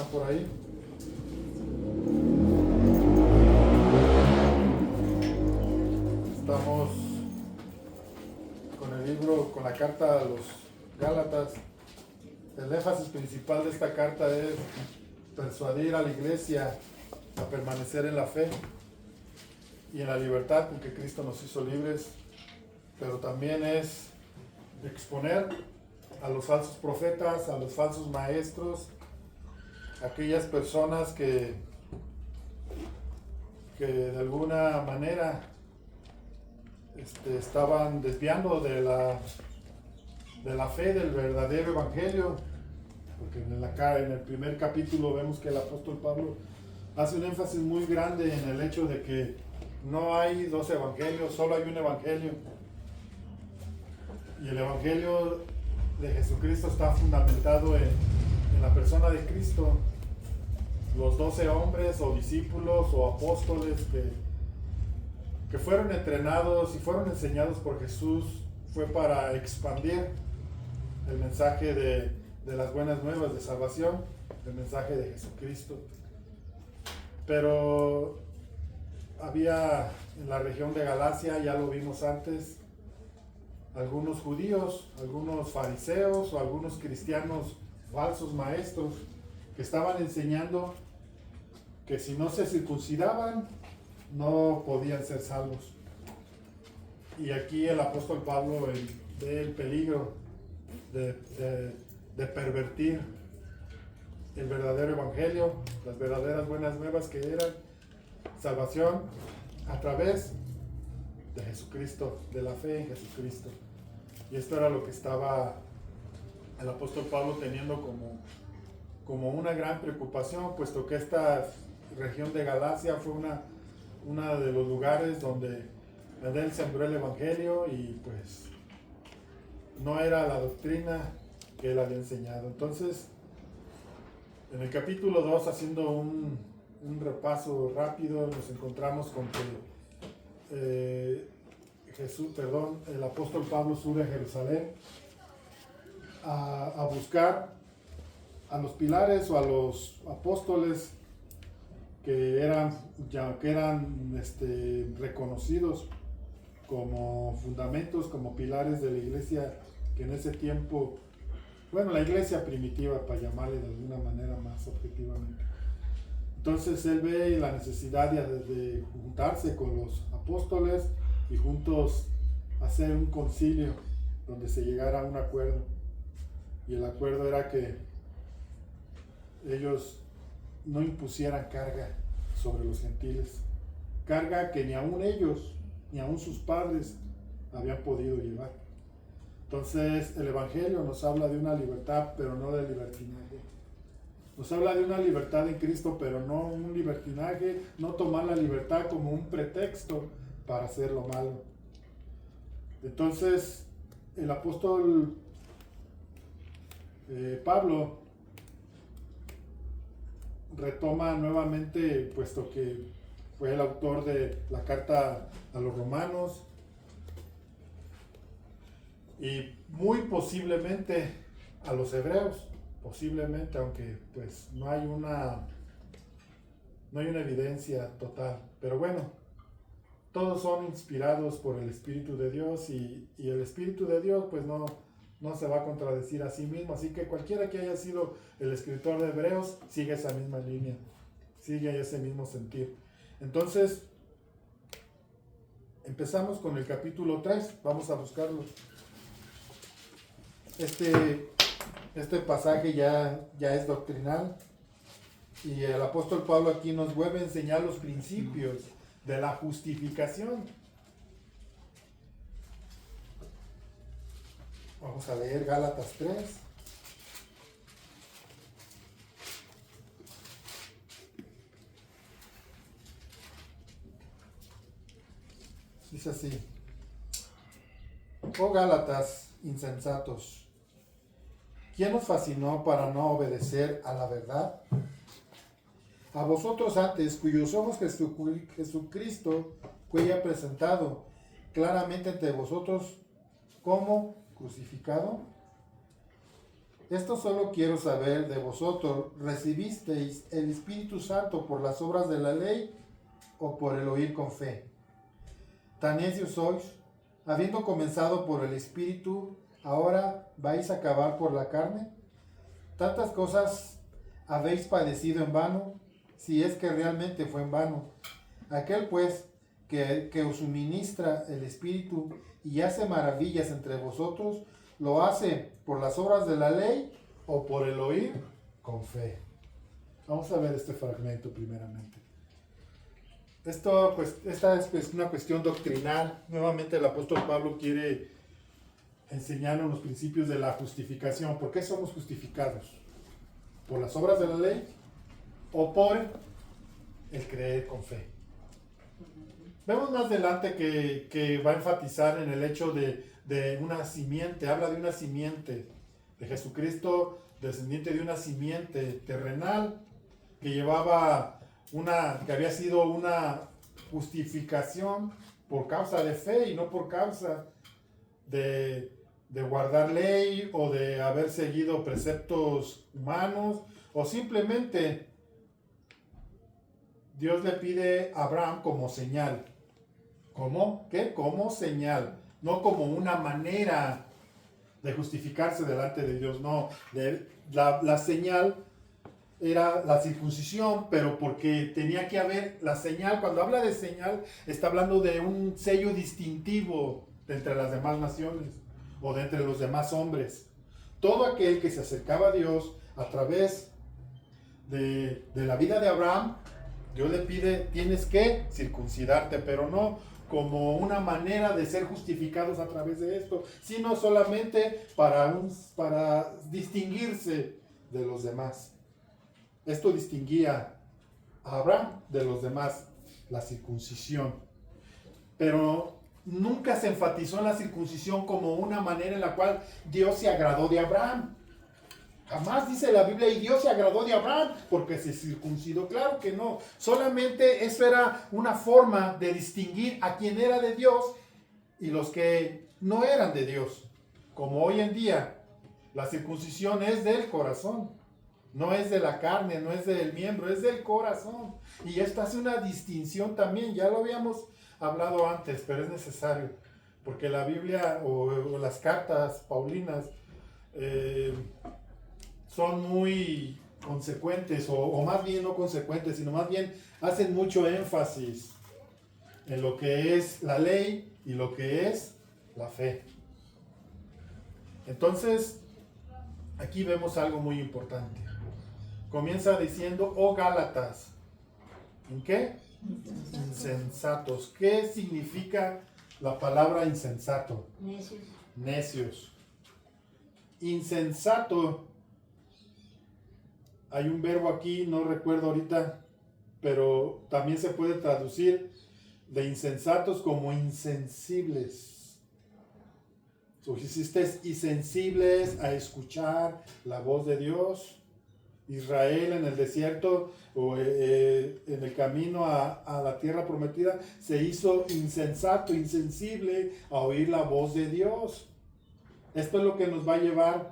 ¿Están por ahí? Estamos con el libro, con la carta a los Gálatas. El énfasis principal de esta carta es persuadir a la iglesia a permanecer en la fe y en la libertad con que Cristo nos hizo libres, pero también es exponer a los falsos profetas, a los falsos maestros, aquellas personas que de alguna manera estaban desviando de la fe del verdadero evangelio, porque en el primer capítulo vemos que el apóstol Pablo hace un énfasis muy grande en el hecho de que no hay dos evangelios, solo hay un evangelio, y el evangelio de Jesucristo está fundamentado en la persona de Cristo. Los 12 hombres o discípulos o apóstoles que fueron entrenados y fueron enseñados por Jesús fue para expandir el mensaje de las buenas nuevas de salvación, el mensaje de Jesucristo. Pero había en la región de Galacia, ya lo vimos antes, algunos judíos, algunos fariseos o algunos cristianos falsos maestros que estaban enseñando que si no se circuncidaban no podían ser salvos. Y aquí el apóstol Pablo ve el peligro de pervertir el verdadero evangelio, las verdaderas buenas nuevas que eran salvación a través de Jesucristo, de la fe en Jesucristo. Y esto era lo que estaba el apóstol Pablo teniendo como una gran preocupación, puesto que esta región de Galacia fue una de los lugares donde él sembró el evangelio y pues no era la doctrina que él había enseñado. Entonces, en el capítulo 2, haciendo un repaso rápido, nos encontramos con que el apóstol Pablo sube a Jerusalén a buscar a los pilares o a los apóstoles que eran reconocidos como fundamentos, como pilares de la iglesia que en ese tiempo, la iglesia primitiva, para llamarle de alguna manera más objetivamente. Entonces él ve la necesidad de juntarse con los apóstoles y juntos hacer un concilio donde se llegara a un acuerdo. Y el acuerdo era que ellos no impusieran carga sobre los gentiles, carga que ni aun ellos, ni aun sus padres habían podido llevar. Entonces el evangelio nos habla de una libertad, pero no de libertinaje. Nos habla de una libertad en Cristo, pero no un libertinaje, no tomar la libertad como un pretexto para hacer lo malo. Entonces el apóstol Pablo retoma nuevamente, puesto que fue el autor de la carta a los romanos, y muy posiblemente a los hebreos, posiblemente, aunque pues no hay una evidencia total, pero bueno, todos son inspirados por el Espíritu de Dios y el Espíritu de Dios pues no se va a contradecir a sí mismo, así que cualquiera que haya sido el escritor de Hebreos sigue esa misma línea, sigue ese mismo sentir. Entonces empezamos con el capítulo 3, vamos a buscarlo. Este pasaje ya es doctrinal y el apóstol Pablo aquí nos vuelve a enseñar los principios de la justificación. Vamos a leer Gálatas 3. Dice así: Oh Gálatas insensatos, ¿quién os fascinó para no obedecer a la verdad? A vosotros antes, cuyos ojos Jesucristo fue presentado claramente entre vosotros como crucificado. Esto solo quiero saber de vosotros, ¿recibisteis el Espíritu Santo por las obras de la ley o por el oír con fe? Tan necios sois, habiendo comenzado por el Espíritu, ¿ahora vais a acabar por la carne? Tantas cosas habéis padecido en vano, si es que realmente fue en vano. Aquel pues que os suministra el Espíritu y hace maravillas entre vosotros, ¿lo hace por las obras de la ley o por el oír con fe? Vamos a ver este fragmento primeramente. Esta es una cuestión doctrinal. Nuevamente el apóstol Pablo quiere enseñarnos los principios de la justificación. ¿Por qué somos justificados? ¿Por las obras de la ley o por el creer con fe? Vemos más adelante que va a enfatizar en el hecho de una simiente. Habla de una simiente de Jesucristo, descendiente de una simiente terrenal que que había sido una justificación por causa de fe y no por causa de guardar ley o de haber seguido preceptos humanos, o simplemente Dios le pide a Abraham como señal. ¿Cómo? ¿Qué? Como señal, no como una manera de justificarse delante de Dios. No, la señal era la circuncisión, pero porque tenía que haber la señal. Cuando habla de señal, está hablando de un sello distintivo de entre las demás naciones o de entre los demás hombres. Todo aquel que se acercaba a Dios a través de la vida de Abraham, Dios le pide, tienes que circuncidarte, pero no como una manera de ser justificados a través de esto, sino solamente para distinguirse de los demás. Esto distinguía a Abraham de los demás, la circuncisión. Pero nunca se enfatizó en la circuncisión como una manera en la cual Dios se agradó de Abraham. Jamás dice la Biblia, y Dios se agradó de Abraham porque se circuncidó. Claro que no. Solamente eso era una forma de distinguir a quien era de Dios y los que no eran de Dios. Como hoy en día, la circuncisión es del corazón. No es de la carne, no es del miembro, es del corazón. Y esto hace una distinción también. Ya lo habíamos hablado antes, pero es necesario. Porque la Biblia o las cartas paulinas son muy consecuentes, o más bien no consecuentes, sino más bien hacen mucho énfasis en lo que es la ley y lo que es la fe. Entonces, aquí vemos algo muy importante. Comienza diciendo, oh Gálatas, ¿en qué? Insensatos. ¿Qué significa la palabra insensato? Necios. Necios. Insensato. Hay un verbo aquí, no recuerdo ahorita, pero también se puede traducir de insensatos como insensibles. So, si ustedes insensibles a escuchar la voz de Dios, Israel en el desierto o en el camino a la tierra prometida se hizo insensato, insensible a oír la voz de Dios. Esto es lo que nos va a llevar,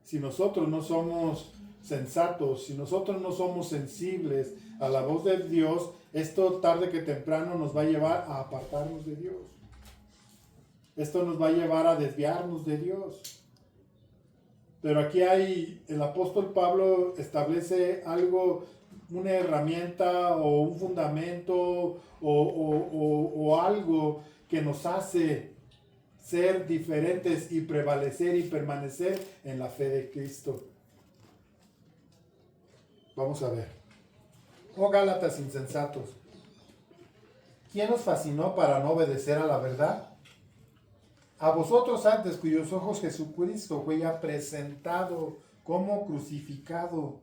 si nosotros no somos sensatos, si nosotros no somos sensibles a la voz de Dios, esto tarde que temprano nos va a llevar a apartarnos de Dios. Esto nos va a llevar a desviarnos de Dios. Pero aquí el apóstol Pablo establece algo, una herramienta o un fundamento o algo que nos hace ser diferentes y prevalecer y permanecer en la fe de Cristo. Vamos a ver. Oh Gálatas insensatos, ¿quién os fascinó para no obedecer a la verdad? A vosotros antes, cuyos ojos Jesucristo fue ya presentado como crucificado.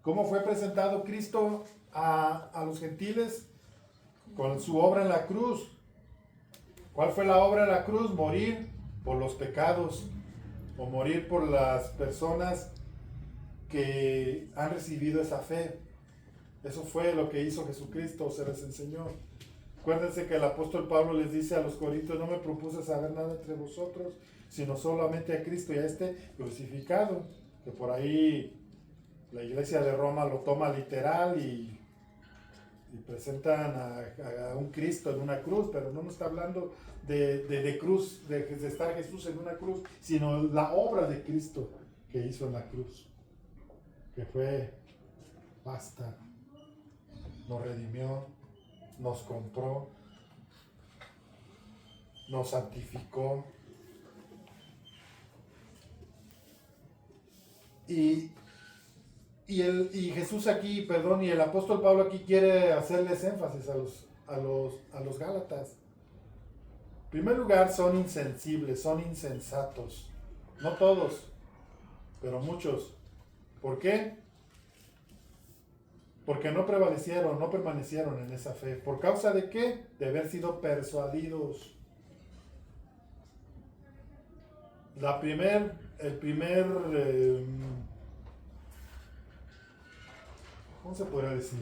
¿Cómo fue presentado Cristo a los gentiles? Con su obra en la cruz. ¿Cuál fue la obra en la cruz? Morir por los pecados o morir por las personas que han recibido esa fe. Eso fue lo que hizo Jesucristo, se les enseñó. Acuérdense que el apóstol Pablo les dice a los corintios, no me propuse saber nada entre vosotros, sino solamente a Cristo y a este crucificado. que por ahí la iglesia de Roma lo toma literal y presentan a un Cristo en una cruz, pero no nos está hablando de cruz, de estar Jesús en una cruz, sino la obra de Cristo que hizo en la cruz, que fue basta, nos redimió, nos compró, nos santificó. Y Jesús aquí, perdón, y el apóstol Pablo aquí quiere hacerles énfasis a los Gálatas. En primer lugar, son insensibles, son insensatos. No todos, pero muchos. ¿Por qué? Porque no prevalecieron, no permanecieron en esa fe. ¿Por causa de qué? De haber sido persuadidos. ¿Cómo se podría decir?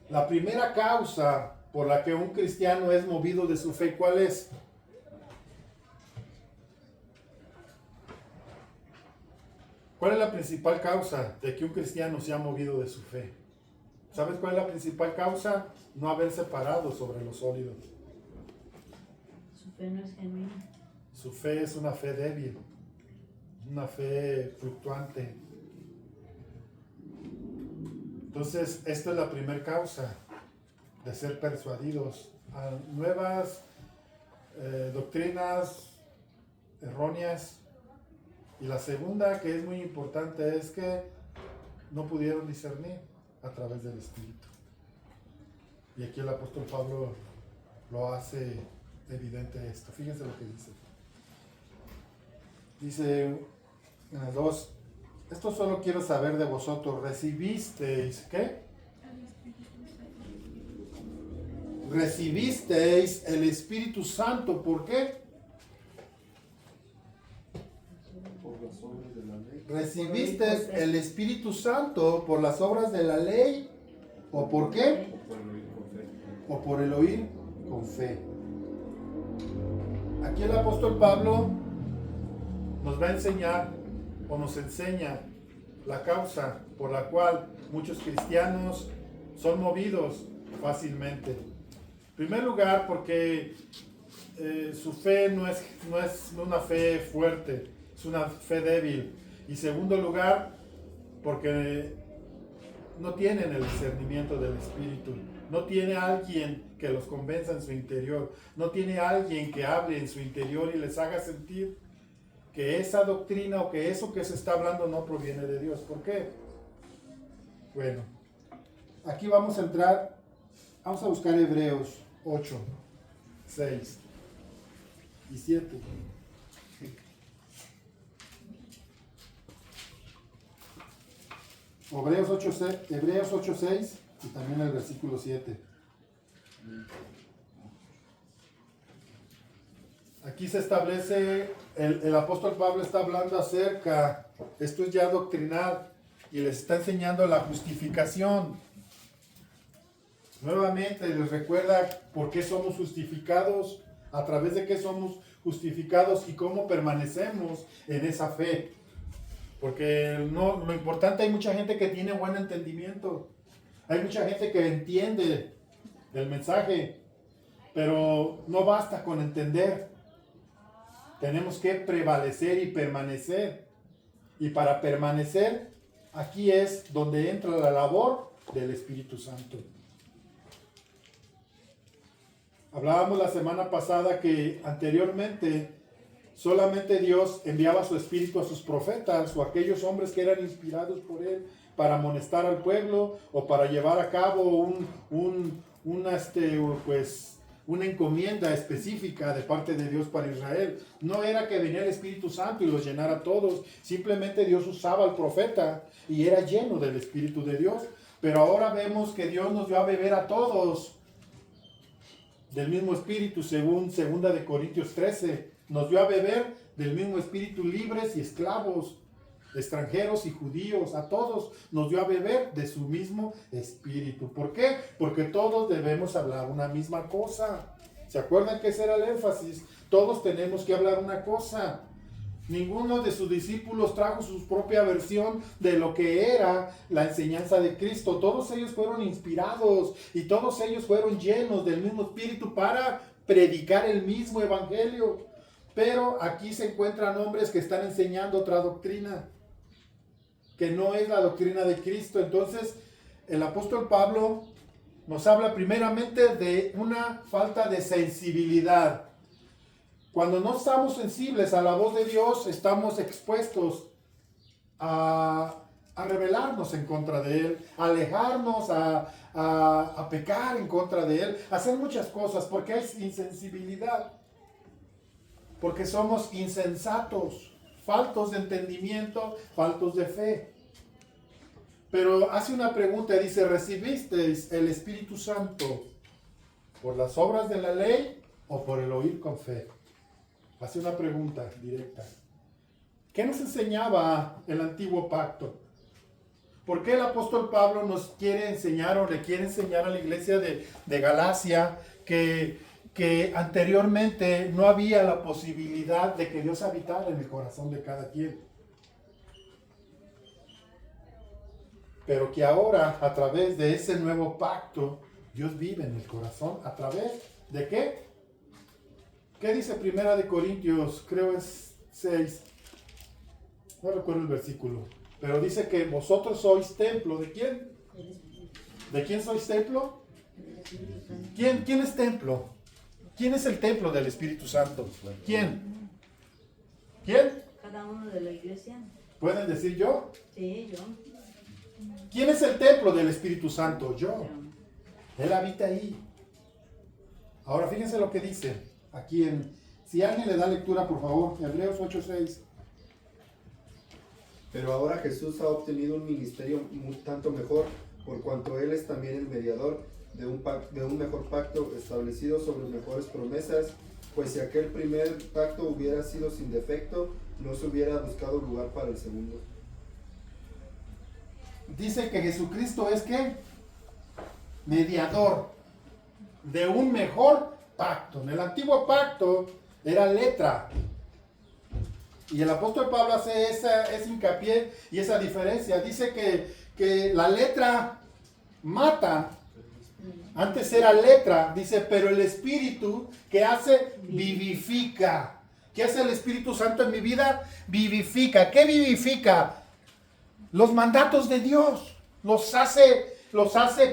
La primera causa por la que un cristiano es movido de su fe, ¿cuál es? ¿Cuál es la principal causa de que un cristiano sea movido de su fe? ¿Sabes cuál es la principal causa? No haberse parado sobre lo sólido. Su fe no es genuina. Su fe es una fe débil, una fe fluctuante. Entonces, esta es la primera causa de ser persuadidos a nuevas doctrinas erróneas. Y la segunda, que es muy importante, es que no pudieron discernir a través del Espíritu. Y aquí el apóstol Pablo lo hace evidente esto. Fíjense lo que dice. Dice en el 2, esto solo quiero saber de vosotros, ¿recibisteis qué? Recibisteis el Espíritu Santo, ¿por qué? Por las obras de la ley. ¿Recibisteis el Espíritu Santo por las obras de la ley? ¿O por qué? O por el oír con fe. O por el oír con fe. Aquí el apóstol Pablo nos va a enseñar o nos enseña la causa por la cual muchos cristianos son movidos fácilmente. En primer lugar, porque su fe no es una fe fuerte, es una fe débil. Y segundo lugar, porque no tienen el discernimiento del Espíritu. No tiene alguien que los convenza en su interior. No tiene alguien que hable en su interior y les haga sentir que esa doctrina o que eso que se está hablando no proviene de Dios. ¿Por qué? Bueno, aquí vamos a entrar, vamos a buscar Hebreos 8, 6 y 7. Hebreos 8, 6 y también el versículo 7. Aquí se establece, el apóstol Pablo está hablando acerca, esto es ya doctrinal, y les está enseñando la justificación. Nuevamente les recuerda por qué somos justificados, a través de qué somos justificados y cómo permanecemos en esa fe. Porque lo importante, hay mucha gente que tiene buen entendimiento, hay mucha gente que entiende el mensaje, pero no basta con entender. Tenemos que prevalecer y permanecer. Y para permanecer, aquí es donde entra la labor del Espíritu Santo. Hablábamos la semana pasada que anteriormente solamente Dios enviaba su Espíritu a sus profetas o a aquellos hombres que eran inspirados por Él para amonestar al pueblo o para llevar a cabo una encomienda específica de parte de Dios para Israel. No era que venía el Espíritu Santo y los llenara a todos, simplemente Dios usaba al profeta y era lleno del Espíritu de Dios. Pero ahora vemos que Dios nos dio a beber a todos del mismo Espíritu, según 2 de Corintios 13. Nos dio a beber del mismo Espíritu, libres y esclavos, extranjeros y judíos, a todos nos dio a beber de su mismo Espíritu. ¿Por qué? Porque todos debemos hablar una misma cosa. ¿Se acuerdan que ese era el énfasis? Todos tenemos que hablar una cosa. Ninguno de sus discípulos trajo su propia versión de lo que era la enseñanza de Cristo. Todos ellos fueron inspirados y todos ellos fueron llenos del mismo Espíritu para predicar el mismo evangelio. Pero aquí se encuentran hombres que están enseñando otra doctrina, que no es la doctrina de Cristo. Entonces, el apóstol Pablo nos habla primeramente de una falta de sensibilidad. Cuando no estamos sensibles a la voz de Dios, estamos expuestos a rebelarnos en contra de Él, a alejarnos, a pecar en contra de Él, a hacer muchas cosas, porque hay insensibilidad, porque somos insensatos, faltos de entendimiento, faltos de fe. Pero hace una pregunta, dice, ¿recibisteis el Espíritu Santo por las obras de la ley o por el oír con fe? Hace una pregunta directa. ¿Qué nos enseñaba el antiguo pacto? ¿Por qué el apóstol Pablo nos quiere enseñar o le quiere enseñar a la iglesia de Galacia que anteriormente no había la posibilidad de que Dios habitara en el corazón de cada quien? Pero que ahora, a través de ese nuevo pacto, Dios vive en el corazón. ¿A través de qué? ¿Qué dice Primera de Corintios? Creo es 6. No recuerdo el versículo. Pero dice que vosotros sois templo. ¿De quién? ¿De quién sois templo? ¿Quién es templo? ¿Quién es el templo del Espíritu Santo? ¿Quién? ¿Quién? Cada uno de la iglesia. ¿Pueden decir yo? Sí, yo. ¿Quién es el templo del Espíritu Santo? Yo. Él habita ahí. Ahora fíjense lo que dice. Aquí si alguien le da lectura, por favor, Hebreos 8:6. Pero ahora Jesús ha obtenido un ministerio tanto mejor, por cuanto Él es también el mediador de un mejor pacto establecido sobre mejores promesas, pues si aquel primer pacto hubiera sido sin defecto, no se hubiera buscado lugar para el segundo. Dice que Jesucristo es ¿qué? Mediador de un mejor pacto. En el antiguo pacto era letra. Y el apóstol Pablo hace ese hincapié y esa diferencia. Dice que la letra mata. Antes era letra, dice, pero el Espíritu que hace vivifica. ¿Qué hace el Espíritu Santo en mi vida? Vivifica. ¿Qué vivifica? Los mandatos de Dios. Los hace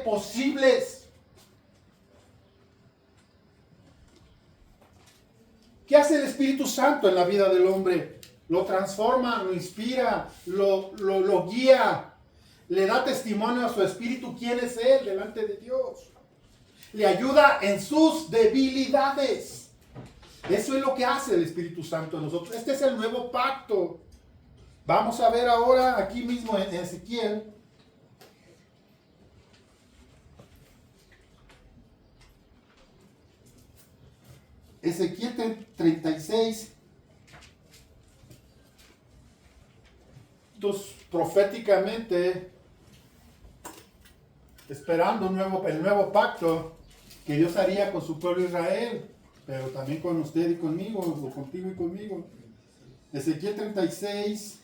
posibles. ¿Qué hace el Espíritu Santo en la vida del hombre? Lo transforma, lo inspira, lo guía, le da testimonio a su espíritu quién es Él delante de Dios. Le ayuda en sus debilidades. Eso es lo que hace el Espíritu Santo en nosotros. Este es el nuevo pacto. Vamos a ver ahora aquí mismo en Ezequiel. Ezequiel 36. Entonces, proféticamente, esperando el nuevo pacto que Dios haría con su pueblo Israel, pero también con usted y conmigo, o contigo y conmigo. Ezequiel 36,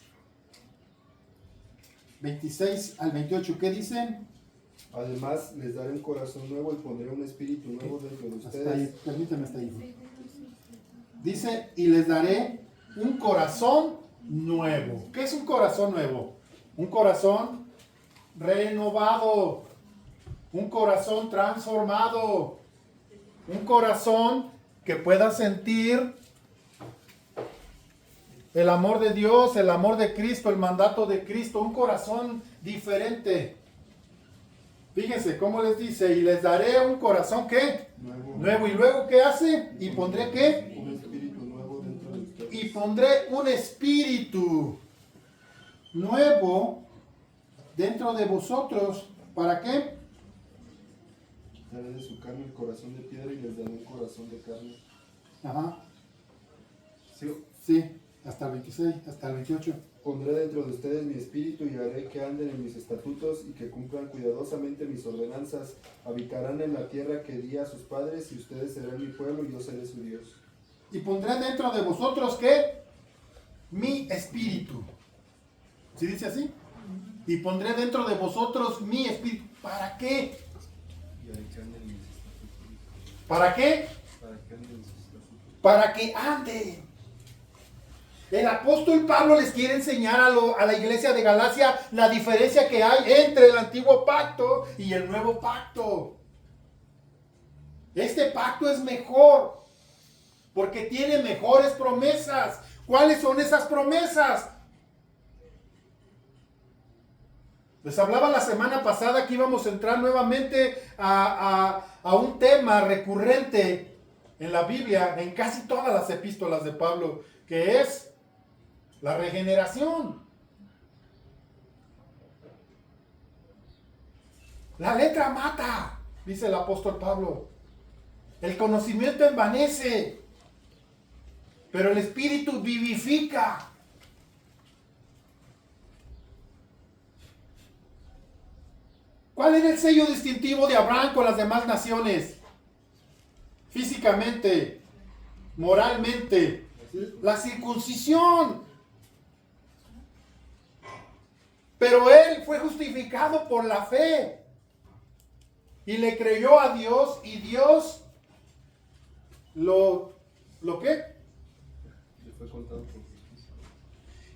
26 al 28, ¿qué dicen? Además, les daré un corazón nuevo y pondré un espíritu nuevo dentro de ustedes. Hasta ahí, permíteme hasta ahí. Dice, y les daré un corazón nuevo. ¿Qué es un corazón nuevo? Un corazón renovado, un corazón transformado, un corazón que pueda sentir el amor de Dios, el amor de Cristo, el mandato de Cristo, un corazón diferente. Fíjense cómo les dice, y les daré un corazón ¿qué? Nuevo. Y luego ¿qué hace? Y pondré ¿qué? Un espíritu nuevo dentro de ustedes. Y pondré un espíritu nuevo dentro de vosotros. ¿Para qué? Daré de su carne el corazón de piedra y les daré un corazón de carne. Ajá. Sí. Sí, hasta el 26, hasta el 28. Pondré dentro de ustedes mi espíritu y haré que anden en mis estatutos y que cumplan cuidadosamente mis ordenanzas. Habitarán en la tierra que di a sus padres y ustedes serán mi pueblo y yo seré su Dios. Y pondré dentro de vosotros ¿qué? mi espíritu. ¿Sí dice así? Y pondré dentro de vosotros mi espíritu. ¿Para qué? ¿Para qué? Para que anden. El apóstol Pablo les quiere enseñar a la iglesia de Galacia la diferencia que hay entre el antiguo pacto y el nuevo pacto. Este pacto es mejor porque tiene mejores promesas. ¿Cuáles son esas promesas? Les hablaba la semana pasada que íbamos a entrar nuevamente a un tema recurrente en la Biblia, en casi todas las epístolas de Pablo, que es la regeneración. La letra mata, dice el apóstol Pablo. El conocimiento envanece, pero el espíritu vivifica. ¿Cuál era el sello distintivo de Abraham con las demás naciones? Físicamente, moralmente, la circuncisión. Pero él fue justificado por la fe y le creyó a Dios, y Dios ¿lo qué? Le fue contado por justicia.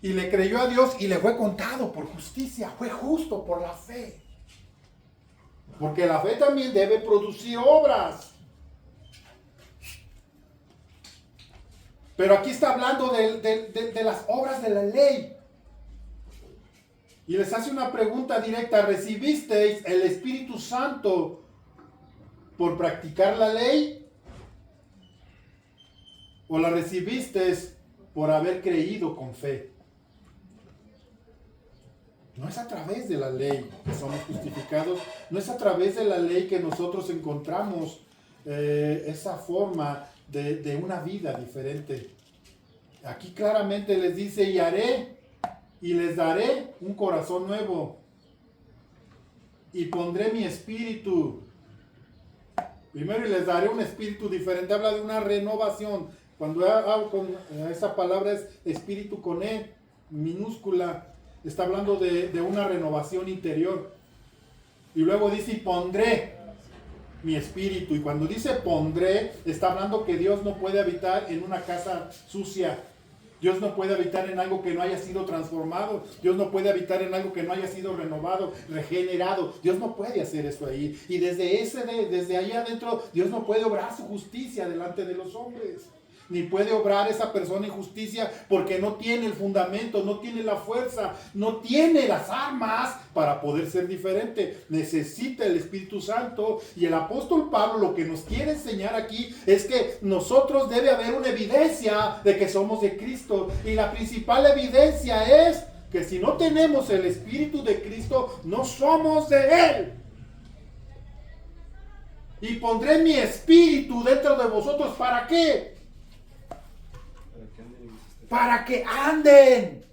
Y le creyó a Dios y le fue contado por justicia. Fue justo por la fe. Porque la fe también debe producir obras. Pero aquí está hablando de las obras de la ley. Y les hace una pregunta directa. ¿Recibisteis el Espíritu Santo por practicar la ley? ¿O la recibisteis por haber creído con fe? No es a través de la ley que somos justificados. No es a través de la ley que nosotros encontramos esa forma de una vida diferente. Aquí claramente les dice: y haré y les daré un corazón nuevo y pondré mi espíritu. Primero, y les daré un espíritu diferente. Habla de una renovación. Cuando hablo con esa palabra es espíritu con E minúscula. Está hablando de una renovación interior. Y luego dice: y pondré mi espíritu. Y cuando dice pondré, está hablando que Dios no puede habitar en una casa sucia. Dios no puede habitar en algo que no haya sido transformado. Dios no puede habitar en algo que no haya sido renovado, regenerado. Dios no puede hacer eso ahí. Y desde ahí adentro, Dios no puede obrar su justicia delante de los hombres. Ni puede obrar esa persona en justicia porque no tiene el fundamento, no tiene la fuerza, no tiene las armas para poder ser diferente. Necesita el Espíritu Santo. Y el apóstol Pablo lo que nos quiere enseñar aquí es que nosotros debe haber una evidencia de que somos de Cristo. Y la principal evidencia es que si no tenemos el Espíritu de Cristo, no somos de Él. Y pondré mi espíritu dentro de vosotros. ¿Para qué? Para que anden,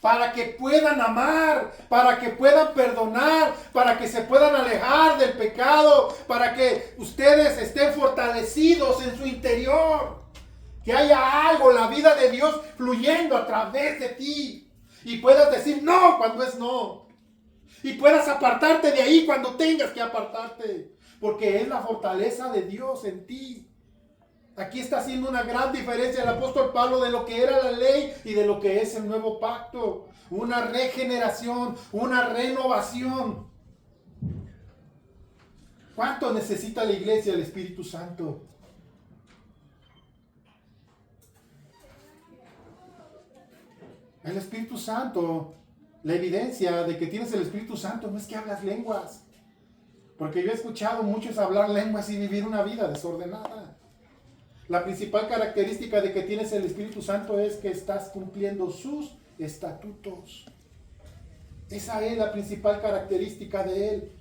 para que puedan amar, para que puedan perdonar, para que se puedan alejar del pecado, para que ustedes estén fortalecidos en su interior, que haya algo, la vida de Dios fluyendo a través de ti, y puedas decir no cuando es no, y puedas apartarte de ahí cuando tengas que apartarte, porque es la fortaleza de Dios en ti. Aquí está haciendo una gran diferencia el apóstol Pablo de lo que era la ley y de lo que es el nuevo pacto. Una regeneración, una renovación. ¿Cuánto necesita la iglesia del Espíritu Santo? El Espíritu Santo, la evidencia de que tienes el Espíritu Santo no es que hablas lenguas. Porque yo he escuchado muchos hablar lenguas y vivir una vida desordenada. La principal característica de que tienes el Espíritu Santo es que estás cumpliendo sus estatutos. Esa es la principal característica de Él.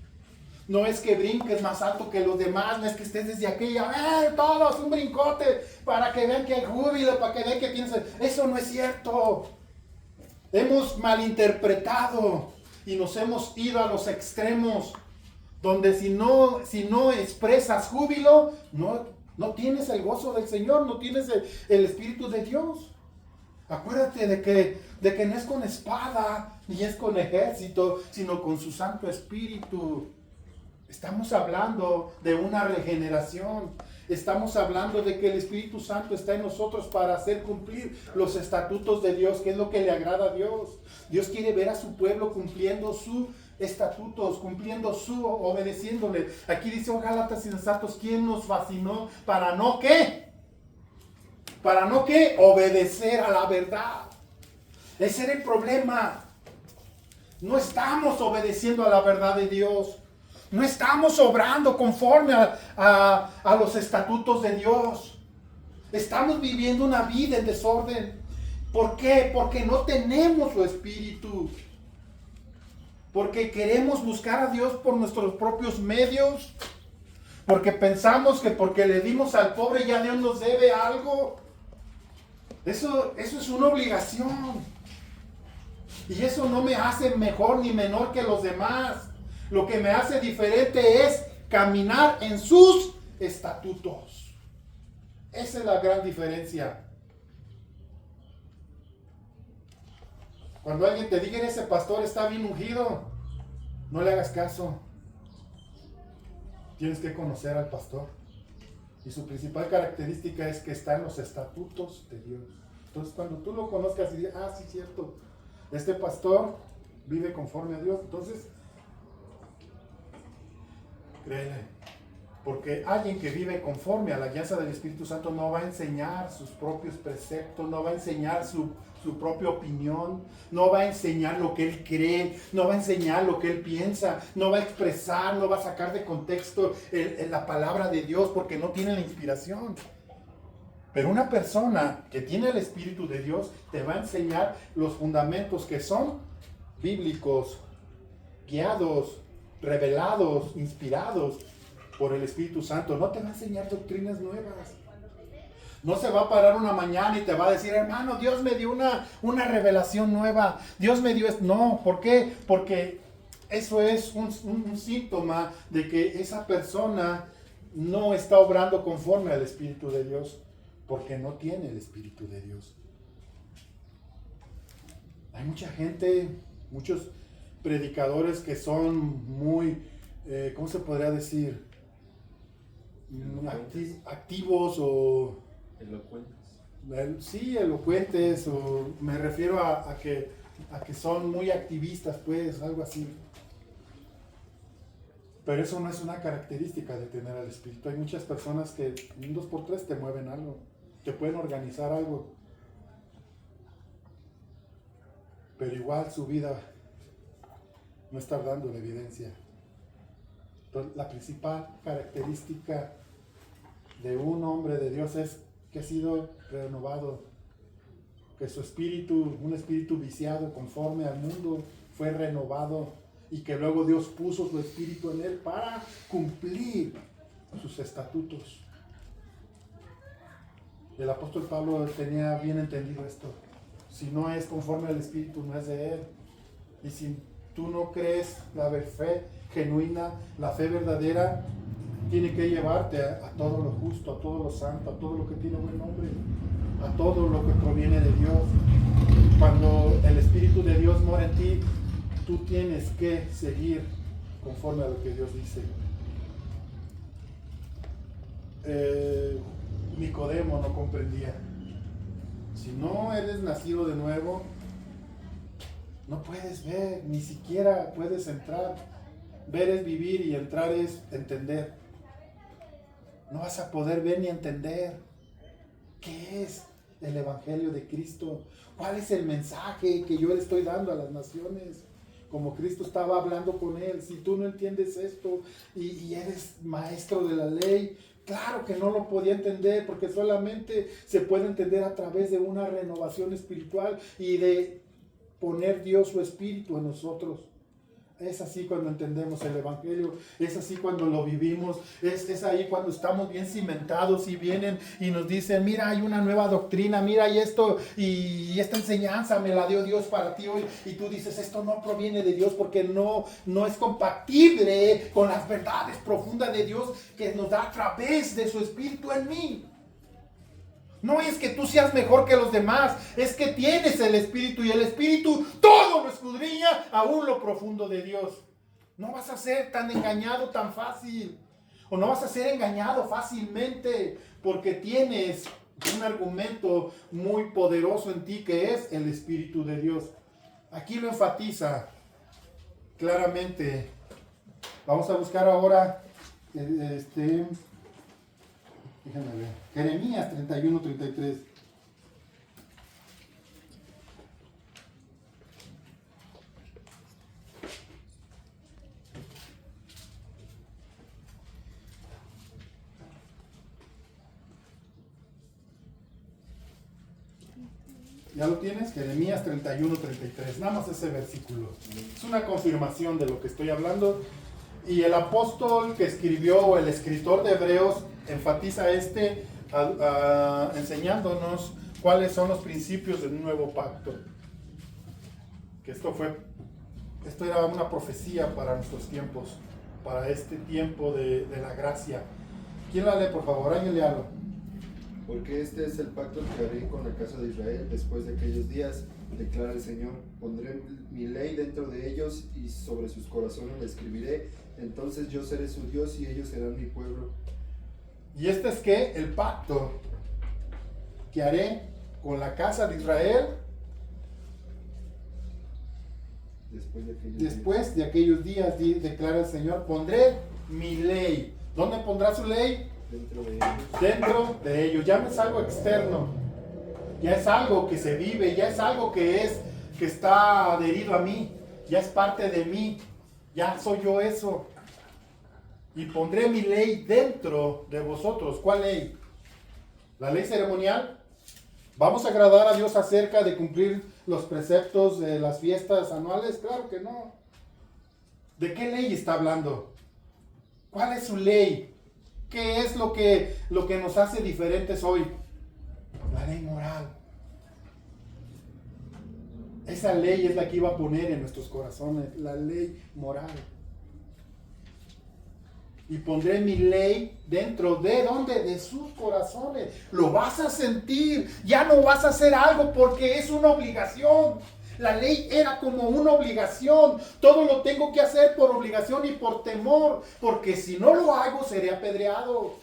No es que brinques más alto que los demás, no es que estés desde aquí, a ver, todos un brincote, para que vean que hay júbilo, para que vean que tienes... Eso no es cierto. Hemos malinterpretado y nos hemos ido a los extremos, donde si no expresas júbilo, No tienes el gozo del Señor, no tienes el Espíritu de Dios. Acuérdate de que no es con espada, ni es con ejército, sino con su Santo Espíritu. Estamos hablando de una regeneración. Estamos hablando de que el Espíritu Santo está en nosotros para hacer cumplir los estatutos de Dios, que es lo que le agrada a Dios. Dios quiere ver a su pueblo cumpliendo sus estatutos, obedeciéndole. Aquí dice, oh Gálatas insensatos, ¿quién nos fascinó para no qué? ¿Para no qué? Obedecer a la verdad. Ese era el problema. No estamos obedeciendo a la verdad de Dios. No estamos obrando conforme a los estatutos de Dios. Estamos viviendo una vida en desorden. ¿Por qué? Porque no tenemos su Espíritu. Porque queremos buscar a Dios por nuestros propios medios. Porque pensamos que porque le dimos al pobre ya Dios nos debe algo. Eso es una obligación. Y eso no me hace mejor ni menor que los demás. Lo que me hace diferente es caminar en sus estatutos. Esa es la gran diferencia. Cuando alguien te diga, ese pastor está bien ungido, no le hagas caso. Tienes que conocer al pastor. Y su principal característica es que está en los estatutos de Dios. Entonces, cuando tú lo conozcas y digas, sí, cierto, este pastor vive conforme a Dios, entonces, créele. Porque alguien que vive conforme a la guianza del Espíritu Santo no va a enseñar sus propios preceptos, no va a enseñar su propia opinión, no va a enseñar lo que él cree, no va a enseñar lo que él piensa, no va a expresar, no va a sacar de contexto la palabra de Dios porque no tiene la inspiración. Pero una persona que tiene el Espíritu de Dios te va a enseñar los fundamentos que son bíblicos, guiados, revelados, inspirados por el Espíritu Santo. No te va a enseñar doctrinas nuevas. No se va a parar una mañana y te va a decir, hermano, Dios me dio una revelación nueva. Dios me dio esto. No, ¿por qué? Porque eso es un síntoma de que esa persona no está obrando conforme al Espíritu de Dios, porque no tiene el Espíritu de Dios. Hay mucha gente, muchos predicadores que son muy, ¿cómo se podría decir? Activos o Elocuentes. Sí, elocuentes, o me refiero a que son muy activistas, pues, algo así. Pero eso no es una característica de tener al Espíritu. Hay muchas personas que en 2x3 te mueven algo, te pueden organizar algo, pero igual su vida no está dando la evidencia. Entonces, la principal característica de un hombre de Dios es que ha sido renovado, que su espíritu, un espíritu viciado conforme al mundo, fue renovado y que luego Dios puso su espíritu en él para cumplir sus estatutos. El apóstol Pablo tenía bien entendido esto. Si no es conforme al espíritu, no es de él. Y si tú no crees la fe genuina, la fe verdadera, tiene que llevarte a todo lo justo, a todo lo santo, a todo lo que tiene buen nombre, a todo lo que proviene de Dios. Cuando el Espíritu de Dios mora en ti, tú tienes que seguir conforme a lo que Dios dice. Nicodemo no comprendía. Si no eres nacido de nuevo, no puedes ver, ni siquiera puedes entrar. Ver es vivir y entrar es entender. No vas a poder ver ni entender qué es el Evangelio de Cristo. ¿Cuál es el mensaje que yo le estoy dando a las naciones? Como Cristo estaba hablando con él. Si tú no entiendes esto y eres maestro de la ley, claro que no lo podía entender, porque solamente se puede entender a través de una renovación espiritual y de poner Dios su espíritu en nosotros. Es así cuando entendemos el Evangelio, es así cuando lo vivimos, es ahí cuando estamos bien cimentados y vienen y nos dicen, mira, hay una nueva doctrina, mira, y esto, y esta enseñanza me la dio Dios para ti hoy, y tú dices, esto no proviene de Dios porque no es compatible con las verdades profundas de Dios que nos da a través de su Espíritu en mí. No es que tú seas mejor que los demás, es que tienes el Espíritu y el Espíritu todo lo escudriña aún lo profundo de Dios. No vas a ser tan engañado tan fácil, o no vas a ser engañado fácilmente, porque tienes un argumento muy poderoso en ti que es el Espíritu de Dios. Aquí lo enfatiza claramente. Vamos a buscar ahora déjame ver. Jeremías 31-33. ¿Ya lo tienes? Jeremías 31-33. Nada más ese versículo. Es una confirmación de lo que estoy hablando. Y el apóstol que escribió, o el escritor de Hebreos, enfatiza enseñándonos cuáles son los principios del nuevo pacto. Que esto era una profecía para nuestros tiempos, para este tiempo de la gracia. ¿Quién la lee, por favor? Alguien léalo. Porque este es el pacto que haré con la casa de Israel después de aquellos días, declara el Señor. Pondré mi ley dentro de ellos y sobre sus corazones la escribiré. Entonces yo seré su Dios y ellos serán mi pueblo. Y este es que el pacto que haré con la casa de Israel después de aquellos días, declara el Señor, pondré mi ley. ¿Dónde pondrá su ley? Dentro de ellos. Dentro de ellos. Ya no es algo externo, ya es algo que se vive, ya es algo que está adherido a mí, ya es parte de mí, ya soy yo eso. Y pondré mi ley dentro de vosotros. ¿Cuál ley? ¿La ley ceremonial? ¿Vamos a agradar a Dios acerca de cumplir los preceptos de las fiestas anuales? Claro que no. ¿De qué ley está hablando? ¿Cuál es su ley? ¿Qué es lo que nos hace diferentes hoy? La ley moral. Esa ley es la que iba a poner en nuestros corazones, la ley moral. Y pondré mi ley dentro de ¿dónde? De sus corazones. Lo vas a sentir. Ya no vas a hacer algo porque es una obligación. La ley era como una obligación. Todo lo tengo que hacer por obligación y por temor. Porque si no lo hago, seré apedreado.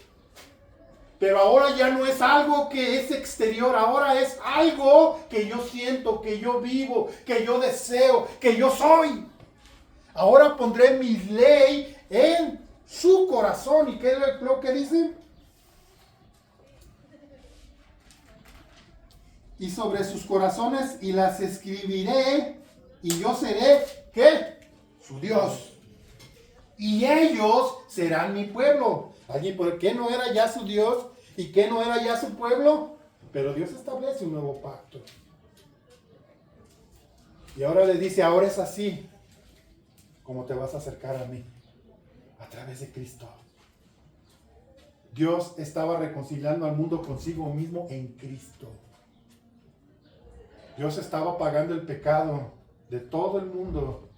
Pero ahora ya no es algo que es exterior. Ahora es algo que yo siento, que yo vivo, que yo deseo, que yo soy. Ahora pondré mi ley en su corazón. ¿Y qué es lo que dice? Y sobre sus corazones, y las escribiré, y yo seré, ¿qué? Su Dios. Y ellos serán mi pueblo. ¿Alguien por qué no era ya su Dios? ¿Y qué no era ya su pueblo? Pero Dios establece un nuevo pacto. Y ahora le dice, ahora es así como te vas a acercar a mí. A través de Cristo. Dios estaba reconciliando al mundo consigo mismo en Cristo. Dios estaba pagando el pecado de todo el mundo.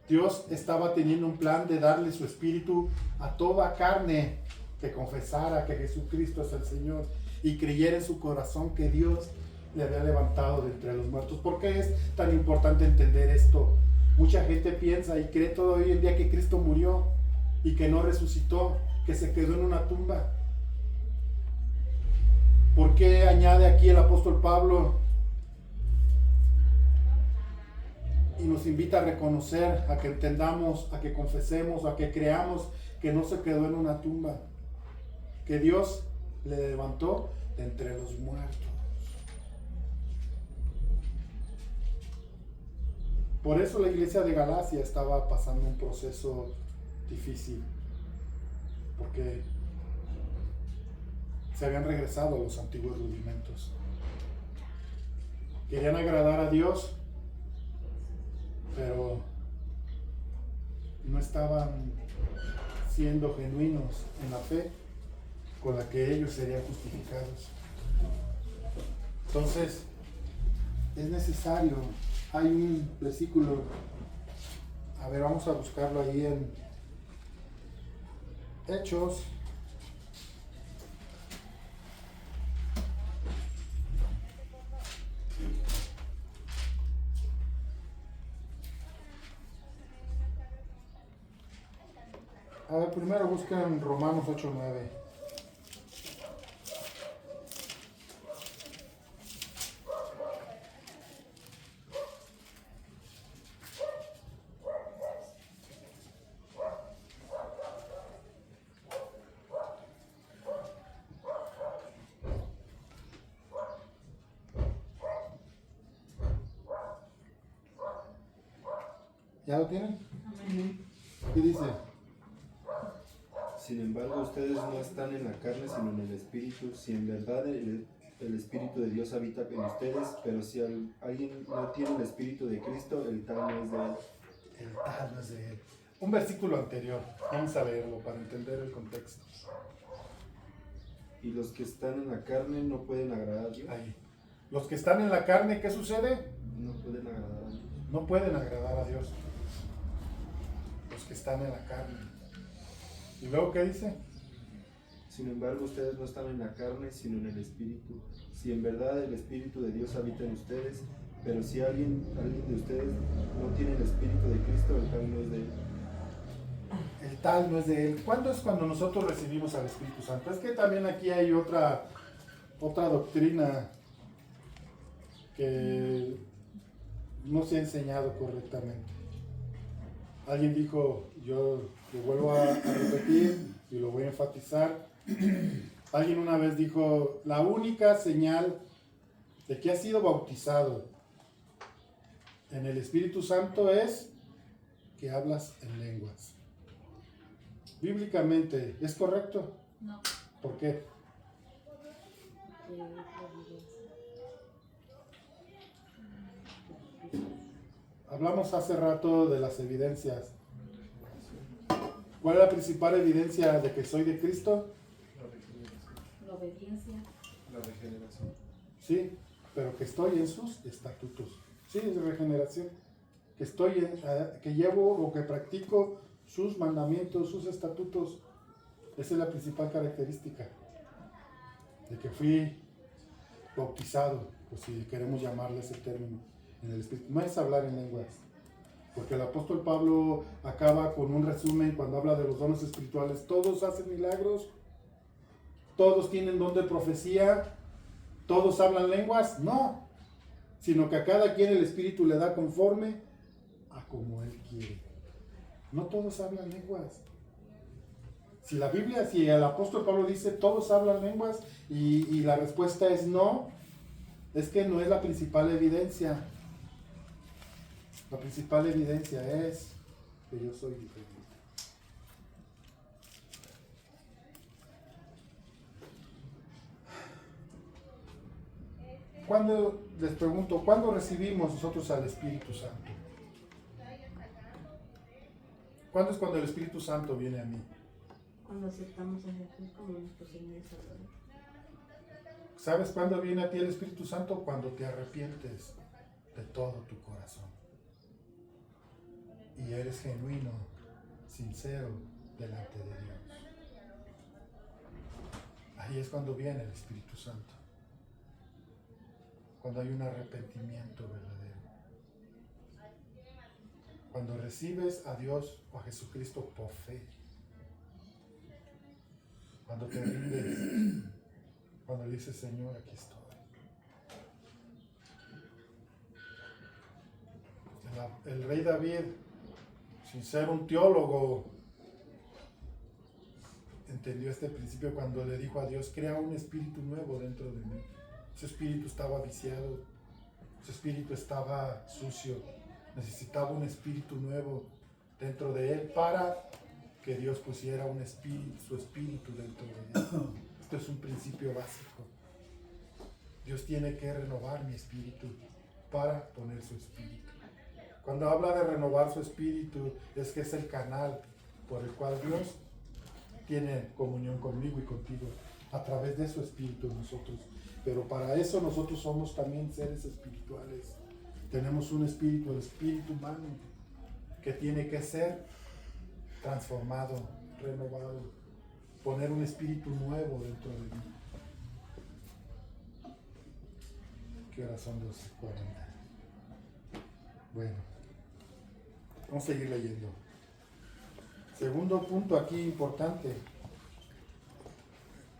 Dios estaba teniendo un plan de darle su espíritu a toda carne que confesara que Jesucristo es el Señor y creyera en su corazón que Dios le había levantado de entre los muertos. ¿Por qué es tan importante entender esto? Mucha gente piensa y cree todo hoy en día que Cristo murió y que no resucitó, que se quedó en una tumba. ¿Por qué añade aquí el apóstol Pablo y nos invita a reconocer, a que entendamos, a que confesemos, a que creamos que no se quedó en una tumba, que Dios le levantó de entre los muertos? Por eso la iglesia de Galacia estaba pasando un proceso difícil, porque se habían regresado a los antiguos rudimentos. Querían agradar a Dios, pero no estaban siendo genuinos en la fe con la que ellos serían justificados. Entonces, es necesario, hay un versículo, a ver, vamos a buscarlo ahí en Hechos. A ver, primero busquen Romanos 8:9. ¿Ya lo tienen? Amén. ¿Qué dice? Sin embargo, ustedes no están en la carne, sino en el Espíritu, si en verdad el Espíritu de Dios habita en ustedes, pero si alguien no tiene el Espíritu de Cristo, el tal no es de él. El tal no es de él. Un versículo anterior, vamos a leerlo para entender el contexto. Y los que están en la carne no pueden agradar a Dios. Ahí. Los que están en la carne, ¿qué sucede? No pueden agradar a Dios. No pueden agradar a Dios. Los que están en la carne. ¿Y luego qué dice? Sin embargo, ustedes no están en la carne, sino en el Espíritu. Si en verdad el Espíritu de Dios habita en ustedes, pero si alguien de ustedes no tiene el Espíritu de Cristo, el tal no es de él. El tal no es de él. ¿Cuándo es cuando nosotros recibimos al Espíritu Santo? Es que también aquí hay otra doctrina que no se ha enseñado correctamente. Alguien dijo, yo lo vuelvo a repetir y lo voy a enfatizar. Alguien una vez dijo, la única señal de que has sido bautizado en el Espíritu Santo es que hablas en lenguas. Bíblicamente, ¿es correcto? No. ¿Por qué? Hablamos hace rato de las evidencias. ¿Cuál es la principal evidencia de que soy de Cristo? La obediencia. La regeneración. Sí, pero que estoy en sus estatutos. Sí, es regeneración. Que llevo o que practico sus mandamientos, sus estatutos. Esa es la principal característica de que fui bautizado, o si queremos llamarle ese término, en el Espíritu. No es hablar en lenguas, porque el apóstol Pablo acaba con un resumen cuando habla de los dones espirituales. Todos hacen milagros, todos tienen don de profecía, todos hablan lenguas. No, sino que a cada quien el Espíritu le da conforme a como él quiere. No todos hablan lenguas. Si la Biblia, si el apóstol Pablo dice todos hablan lenguas y la respuesta es no, es que no es la principal evidencia. La principal evidencia es que yo soy diferente. ¿Cuándo, les pregunto, cuándo recibimos nosotros al Espíritu Santo? ¿Cuándo es cuando el Espíritu Santo viene a mí? Cuando aceptamos a Jesús como nuestro Señor y Salvador. ¿Sabes cuándo viene a ti el Espíritu Santo? Cuando te arrepientes de todo tu corazón. Y eres genuino, sincero delante de Dios. Ahí es cuando viene el Espíritu Santo. Cuando hay un arrepentimiento verdadero. Cuando recibes a Dios o a Jesucristo por fe. Cuando te rindes. Cuando dices, Señor, aquí estoy. El rey David, sin ser un teólogo, entendió este principio cuando le dijo a Dios, crea un espíritu nuevo dentro de mí. Ese espíritu estaba viciado, ese espíritu estaba sucio, necesitaba un espíritu nuevo dentro de él para que Dios pusiera su espíritu dentro de él. Esto es un principio básico. Dios tiene que renovar mi espíritu para poner su espíritu. Cuando habla de renovar su espíritu, es que es el canal por el cual Dios tiene comunión conmigo y contigo, a través de su espíritu nosotros. Pero para eso nosotros somos también seres espirituales. Tenemos un espíritu, el espíritu humano, que tiene que ser transformado, renovado, poner un espíritu nuevo dentro de mí. ¿Qué horas son? 12:40. Bueno, vamos a seguir leyendo. Segundo punto aquí importante,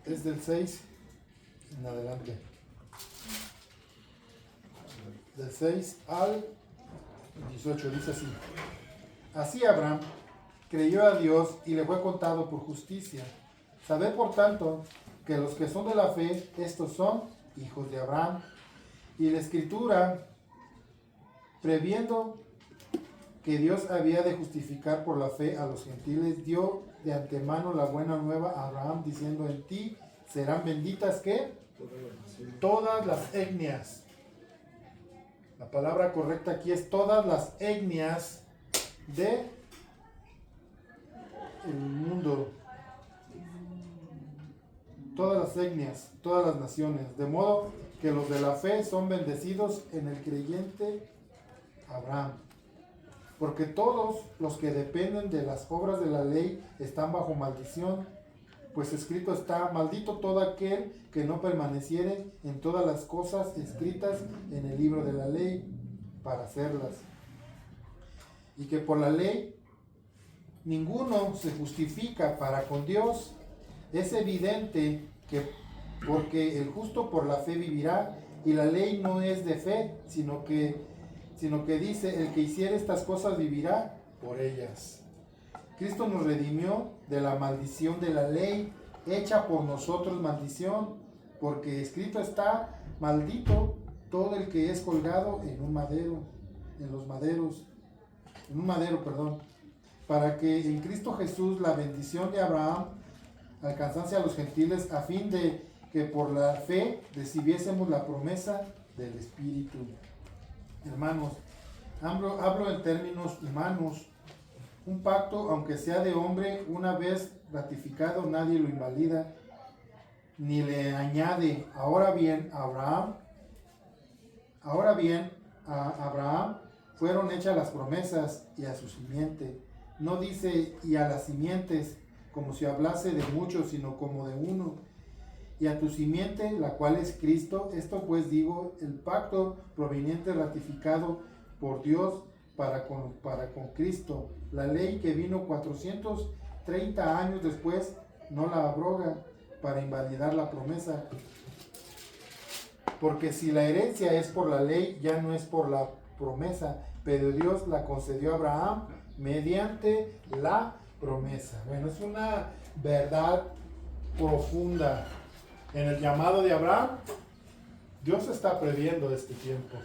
es del 6 en adelante. Del 6 al 18 dice así: Así Abraham creyó a Dios y le fue contado por justicia. Sabed por tanto que los que son de la fe, estos son hijos de Abraham. Y la Escritura, previendo que Dios había de justificar por la fe a los gentiles, dio de antemano la buena nueva a Abraham, diciendo: en ti serán benditas, ¿qué? Todas las etnias. La palabra correcta aquí es todas las etnias de el mundo. Todas las etnias, todas las naciones. De modo que los de la fe son bendecidos en el creyente Abraham. Porque todos los que dependen de las obras de la ley están bajo maldición, pues escrito está: maldito todo aquel que no permaneciere en todas las cosas escritas en el libro de la ley para hacerlas. Y que por la ley ninguno se justifica para con Dios. Es evidente que porque el justo por la fe vivirá, y la ley no es de fe, sino que dice: el que hiciere estas cosas vivirá por ellas. Cristo nos redimió de la maldición de la ley, hecha por nosotros maldición, porque escrito está: maldito todo el que es colgado en un madero, para que en Cristo Jesús la bendición de Abraham alcanzase a los gentiles, a fin de que por la fe recibiésemos la promesa del Espíritu. Hermanos, hablo en términos humanos. Un pacto, aunque sea de hombre, una vez ratificado, nadie lo invalida ni le añade. Ahora bien, a Abraham fueron hechas las promesas, y a su simiente. No dice y a las simientes, como si hablase de muchos, sino como de uno. Y a tu simiente, la cual es Cristo. Esto pues digo, el pacto proveniente ratificado por Dios para con Cristo. La ley que vino 430 años después no la abroga para invalidar la promesa. Porque si la herencia es por la ley, ya no es por la promesa, pero Dios la concedió a Abraham mediante la promesa. Bueno, es una verdad profunda. En el llamado de Abraham, Dios está previendo este tiempo.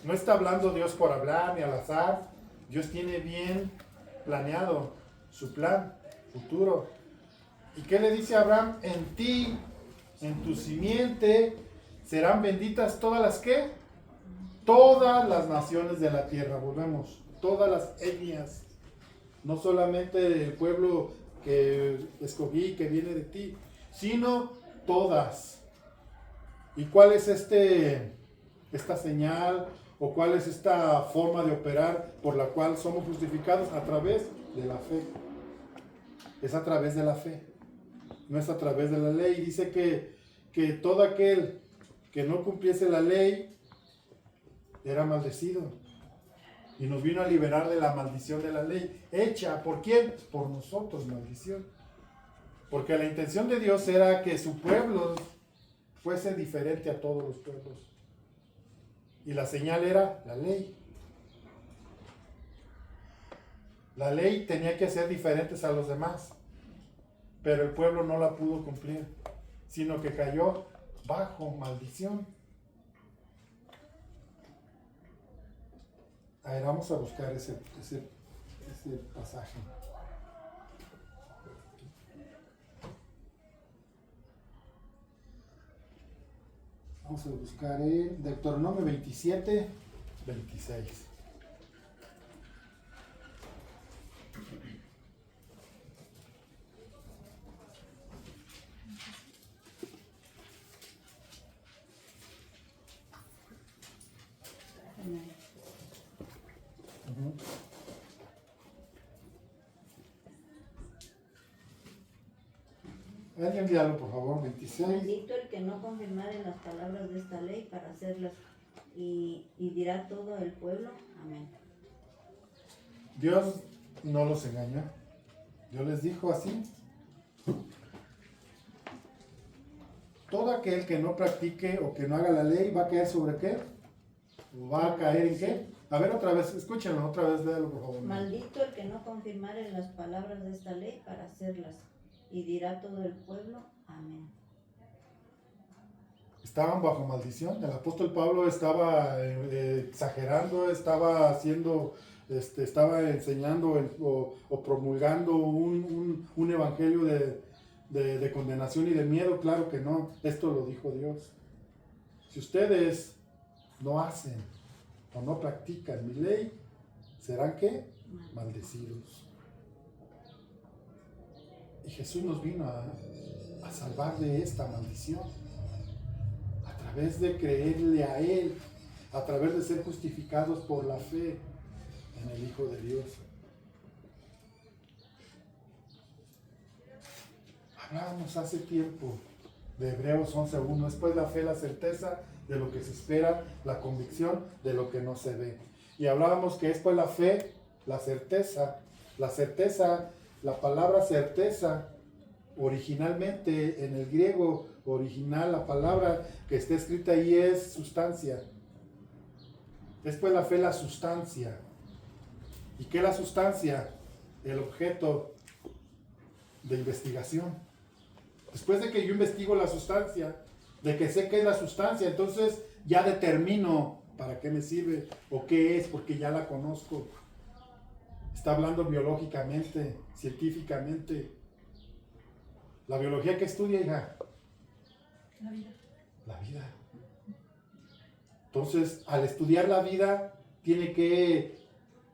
No está hablando Dios por hablar ni al azar. Dios tiene bien planeado su plan futuro. ¿Y qué le dice a Abraham? En ti, en tu simiente, serán benditas todas las ¿qué? Todas las naciones de la tierra. Volvemos, todas las etnias. No solamente el pueblo que escogí, que viene de ti, sino todas. ¿Y cuál es esta señal o cuál es esta forma de operar por la cual somos justificados? A través de la fe. Es a través de la fe, no es a través de la ley. Dice que todo aquel que no cumpliese la ley era maldecido, y nos vino a liberar de la maldición de la ley. ¿Hecha por quién? Por nosotros, maldición. Porque la intención de Dios era que su pueblo fuese diferente a todos los pueblos. Y la señal era la ley. La ley tenía que ser diferentes a los demás. Pero el pueblo no la pudo cumplir, sino que cayó bajo maldición. A ver, vamos a buscar ese pasaje. Vamos a buscar en Deuteronomio 27, 26. Alguien dígalo, por favor, 26. Bendito el que no confirmare las palabras de esta ley para hacerlas, y dirá todo el pueblo, amén. Dios no los engañó. Dios les dijo así. Todo aquel que no practique o que no haga la ley va a caer sobre qué? ¿Va a caer en qué? A ver otra vez, escúchenlo otra vez, léalo por favor. Maldito el que no confirmare las palabras de esta ley para hacerlas, y dirá todo el pueblo, amén. Estaban bajo maldición. El apóstol Pablo estaba exagerando, estaba haciendo, estaba enseñando o promulgando un evangelio de condenación y de miedo. Claro que no. Esto lo dijo Dios. Si ustedes no hacen o no practican mi ley, ¿serán qué? Maldecidos. Y Jesús nos vino a salvar de esta maldición. A través de creerle a Él, a través de ser justificados por la fe en el Hijo de Dios. Hablábamos hace tiempo de Hebreos 11:1. Después la fe, la certeza de lo que se espera, la convicción de lo que no se ve. Y hablábamos que después la fe, la certeza, la palabra certeza, originalmente en el griego original, la palabra que está escrita ahí es sustancia. Después la fe, la sustancia. ¿Y qué es la sustancia? El objeto de investigación. Después de que yo investigo la sustancia, de que sé qué es la sustancia, entonces ya determino para qué me sirve o qué es, porque ya la conozco. Está hablando biológicamente, científicamente. La biología que estudia, hija. La vida. La vida. Entonces, al estudiar la vida, tiene que,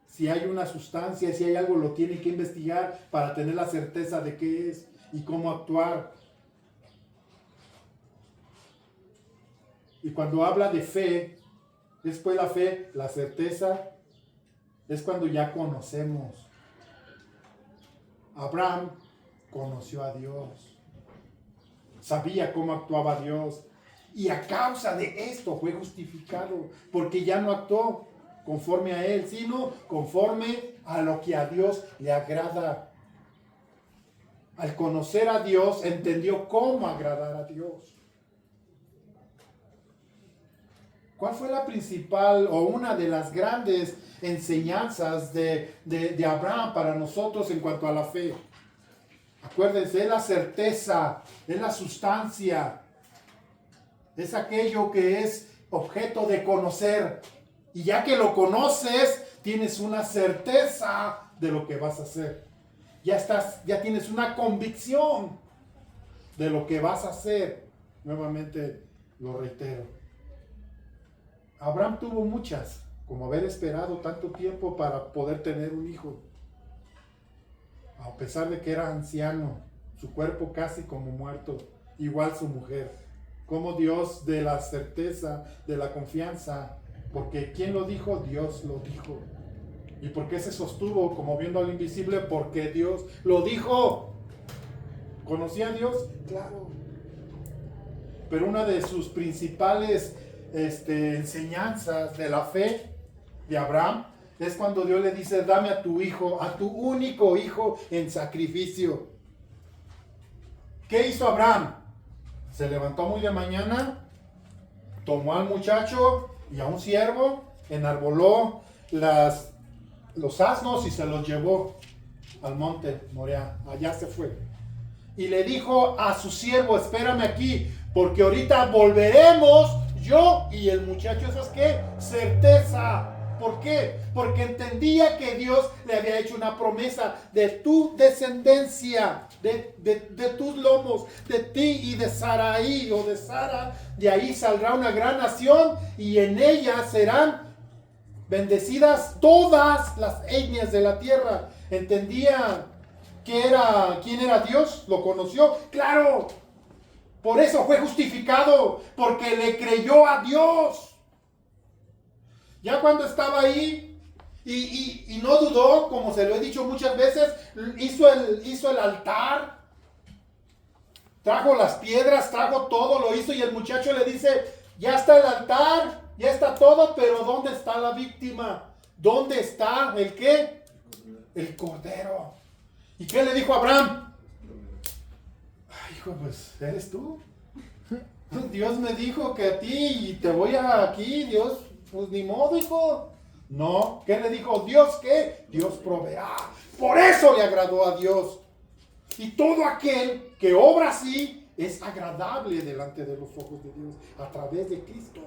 si hay una sustancia, si hay algo, lo tiene que investigar para tener la certeza de qué es y cómo actuar. Y cuando habla de fe, después la fe, la certeza, es cuando ya conocemos. Abraham conoció a Dios. Sabía cómo actuaba Dios. Y a causa de esto fue justificado. Porque ya no actuó conforme a él, sino conforme a lo que a Dios le agrada. Al conocer a Dios, entendió cómo agradar a Dios. ¿Cuál fue la principal o una de las grandes enseñanzas de Abraham para nosotros en cuanto a la fe? Acuérdense, es la certeza, es la sustancia, es aquello que es objeto de conocer. Y ya que lo conoces, tienes una certeza de lo que vas a hacer. Ya tienes una convicción de lo que vas a hacer. Nuevamente lo reitero. Abraham tuvo muchas, como haber esperado tanto tiempo para poder tener un hijo. A pesar de que era anciano, su cuerpo casi como muerto, igual su mujer. Como Dios de la certeza, de la confianza, porque ¿quién lo dijo? Dios lo dijo. ¿Y por qué se sostuvo como viendo al invisible? Porque Dios lo dijo. ¿Conocía a Dios? Claro. Pero una de sus principales enseñanzas de la fe de Abraham es cuando Dios le dice: dame a tu hijo, a tu único hijo en sacrificio. ¿Qué hizo Abraham? Se levantó muy de mañana, tomó al muchacho y a un siervo, enarboló los asnos y se los llevó al monte Moriah. Allá se fue. Y le dijo a su siervo: espérame aquí, porque ahorita volveremos yo y el muchacho. ¿Eso es qué? Certeza. ¿Por qué? Porque entendía que Dios le había hecho una promesa de tu descendencia, de tus lomos, de ti y de Sarai o de Sara. De ahí saldrá una gran nación y en ella serán bendecidas todas las etnias de la tierra. ¿Entendía quién era Dios? ¿Lo conoció? ¡Claro! Por eso fue justificado, porque le creyó a Dios. Ya cuando estaba ahí y no dudó, como se lo he dicho muchas veces, hizo el altar. trajo las piedras, trajo todo, lo hizo y el muchacho le dice, ya está el altar, ya está todo, pero ¿dónde está la víctima? ¿Dónde está el qué? El cordero. ¿Y qué le dijo Abraham? Ay, hijo, pues eres tú. Dios me dijo que a ti y te voy a aquí, Dios, pues ni modo, hijo. No, ¿qué le dijo? ¿Dios qué? Dios proveerá. Por eso le agradó a Dios. Y todo aquel que obra así es agradable delante de los ojos de Dios a través de Cristo,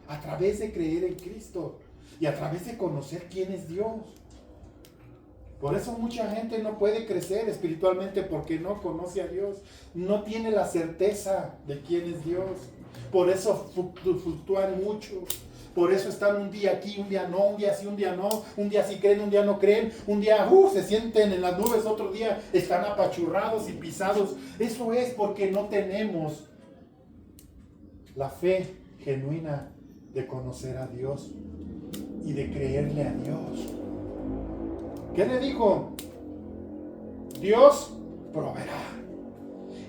a través de creer en Cristo y a través de conocer quién es Dios. Por eso mucha gente no puede crecer espiritualmente porque no conoce a Dios, no tiene la certeza de quién es Dios. Por eso fluctúan mucho. Por eso están un día aquí, un día no, un día sí, un día no, un día sí creen, un día no creen, un día se sienten en las nubes, otro día están apachurrados y pisados. Eso es porque no tenemos la fe genuina de conocer a Dios y de creerle a Dios. ¿Qué le dijo? Dios proveerá.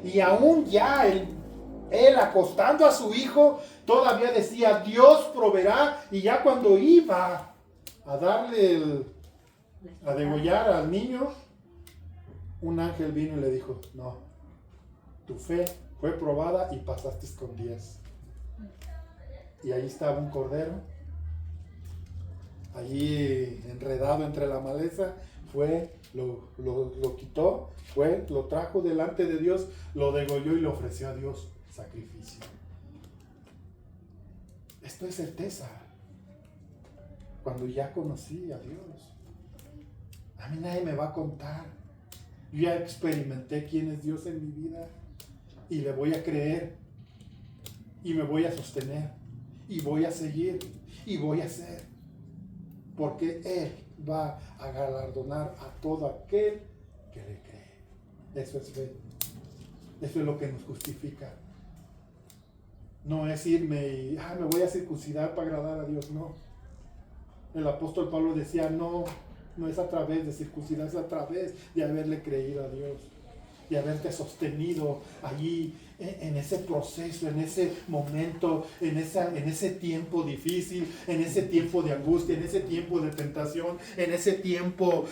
Y aún ya él acostando a su hijo, todavía decía, Dios proveerá. Y ya cuando iba a darle a degollar al niño, un ángel vino y le dijo, no, tu fe fue probada y pasaste con 10. Y ahí estaba un cordero, allí enredado entre la maleza, lo quitó, lo trajo delante de Dios, lo degolló y le ofreció a Dios sacrificio. Esto es certeza. Cuando ya conocí a Dios, a mí nadie me va a contar. Yo ya experimenté quién es Dios en mi vida y le voy a creer y me voy a sostener y voy a seguir y voy a hacer, porque Él va a galardonar a todo aquel que le cree. Eso es fe. Eso es lo que nos justifica. No es irme y me voy a circuncidar para agradar a Dios, no. El apóstol Pablo decía, no es a través de circuncidar, es a través de haberle creído a Dios y haberte sostenido allí en ese proceso, en ese momento, en ese tiempo difícil, en ese tiempo de angustia, en ese tiempo de tentación, en ese tiempo.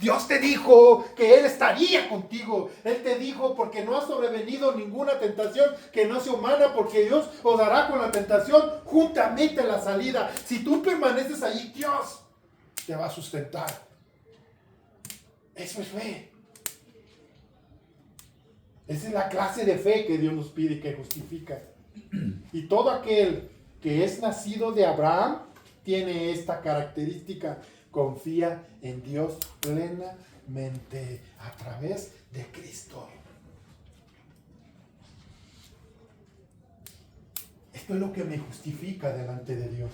Dios te dijo que Él estaría contigo. Él te dijo porque no ha sobrevenido ninguna tentación que no sea humana, porque Dios os dará con la tentación juntamente la salida. Si tú permaneces allí, Dios te va a sustentar. Eso es fe. Esa es la clase de fe que Dios nos pide y que justifica. Y todo aquel que es nacido de Abraham tiene esta característica. Confía en Dios plenamente a través de Cristo. Esto es lo que me justifica delante de Dios.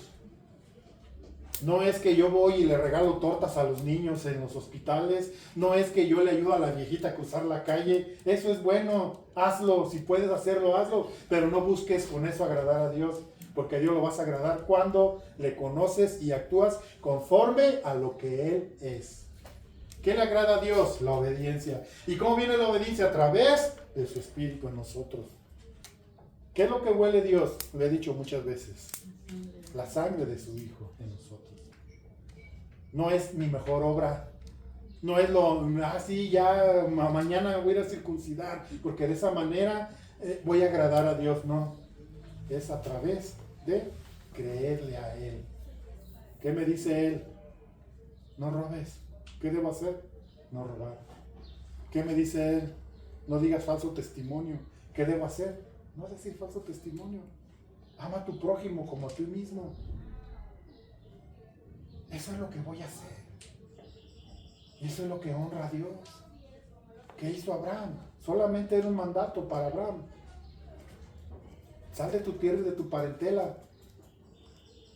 No es que yo voy y le regalo tortas a los niños en los hospitales. No es que yo le ayudo a la viejita a cruzar la calle. Eso es bueno, hazlo. Si puedes hacerlo, hazlo. Pero no busques con eso agradar a Dios. Porque a Dios lo vas a agradar cuando le conoces y actúas conforme a lo que Él es. ¿Qué le agrada a Dios? La obediencia. ¿Y cómo viene la obediencia? A través de su Espíritu en nosotros. ¿Qué es lo que huele Dios? Lo he dicho muchas veces. La sangre de su Hijo en nosotros. No es mi mejor obra. No es ya mañana voy a ir a circuncidar, porque de esa manera voy a agradar a Dios. No. Es a través de creerle a Él. ¿Qué me dice Él? No robes. ¿Qué debo hacer? No robar. ¿Qué me dice Él? No digas falso testimonio. ¿Qué debo hacer? No decir falso testimonio. Ama a tu prójimo como a ti mismo. Eso es lo que voy a hacer. Eso es lo que honra a Dios. ¿Qué hizo Abraham? Solamente era un mandato para Abraham. Sal de tu tierra y de tu parentela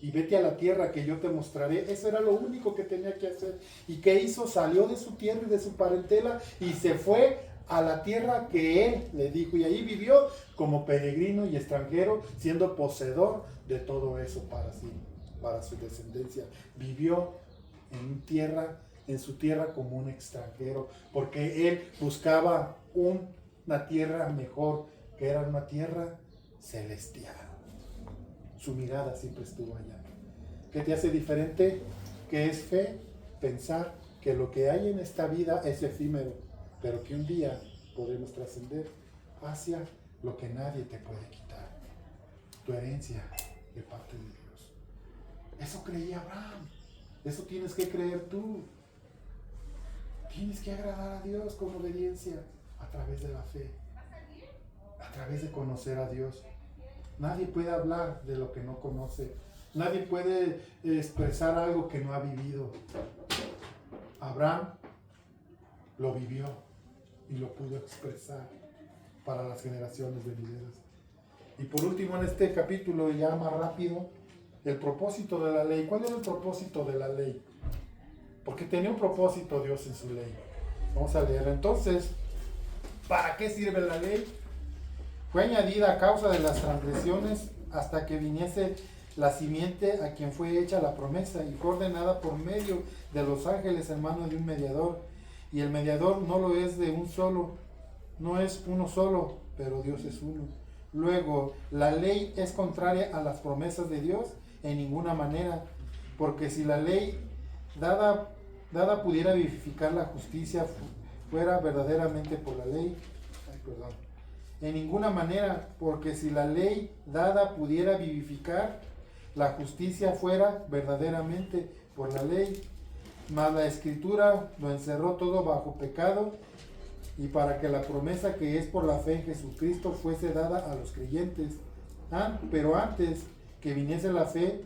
y vete a la tierra que yo te mostraré. Eso era lo único que tenía que hacer. ¿Y qué hizo? Salió de su tierra y de su parentela y se fue a la tierra que Él le dijo. Y ahí vivió como peregrino y extranjero, siendo poseedor de todo eso para sí, para su descendencia. Vivió en su tierra como un extranjero, porque Él buscaba un una tierra mejor, que era una tierra celestial. Su mirada siempre estuvo allá. ¿Qué te hace diferente? ¿Qué es fe? Pensar que lo que hay en esta vida es efímero, pero que un día podemos trascender hacia lo que nadie te puede quitar. Tu herencia de parte de Dios. Eso creía Abraham. Eso tienes que creer tú. Tienes que agradar a Dios con obediencia a través de la fe, a través de conocer a Dios. Nadie puede hablar de lo que no conoce. Nadie puede expresar algo que no ha vivido. Abraham lo vivió y lo pudo expresar para las generaciones venideras. Y por último, en este capítulo, ya más rápido, el propósito de la ley. ¿Cuál era el propósito de la ley? Porque tenía un propósito Dios en su ley. Vamos a leer. Entonces, ¿para qué sirve la ley? Fue añadida a causa de las transgresiones hasta que viniese la simiente a quien fue hecha la promesa, y fue ordenada por medio de los ángeles en mano de un mediador. Y el mediador no lo es de un solo, no es uno solo, pero Dios es uno. Luego, ¿la ley es contraria a las promesas de Dios? En ninguna manera, porque si la ley dada pudiera vivificar la justicia, fuera verdaderamente por la ley. En ninguna manera, porque si la ley dada pudiera vivificar la justicia, fuera verdaderamente por la ley. Mas la Escritura lo encerró todo bajo pecado, y para que la promesa que es por la fe en Jesucristo fuese dada a los creyentes. Pero antes que viniese la fe,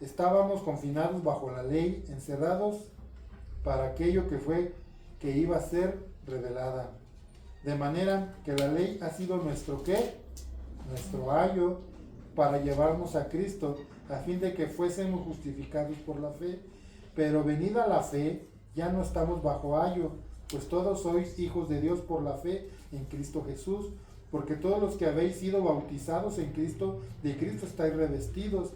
estábamos confinados bajo la ley, encerrados para aquello que iba a ser revelada. De manera que la ley ha sido nuestro ¿qué? Nuestro ayo para llevarnos a Cristo, a fin de que fuésemos justificados por la fe. Pero venida la fe, ya no estamos bajo ayo, pues todos sois hijos de Dios por la fe en Cristo Jesús, porque todos los que habéis sido bautizados en Cristo, de Cristo estáis revestidos.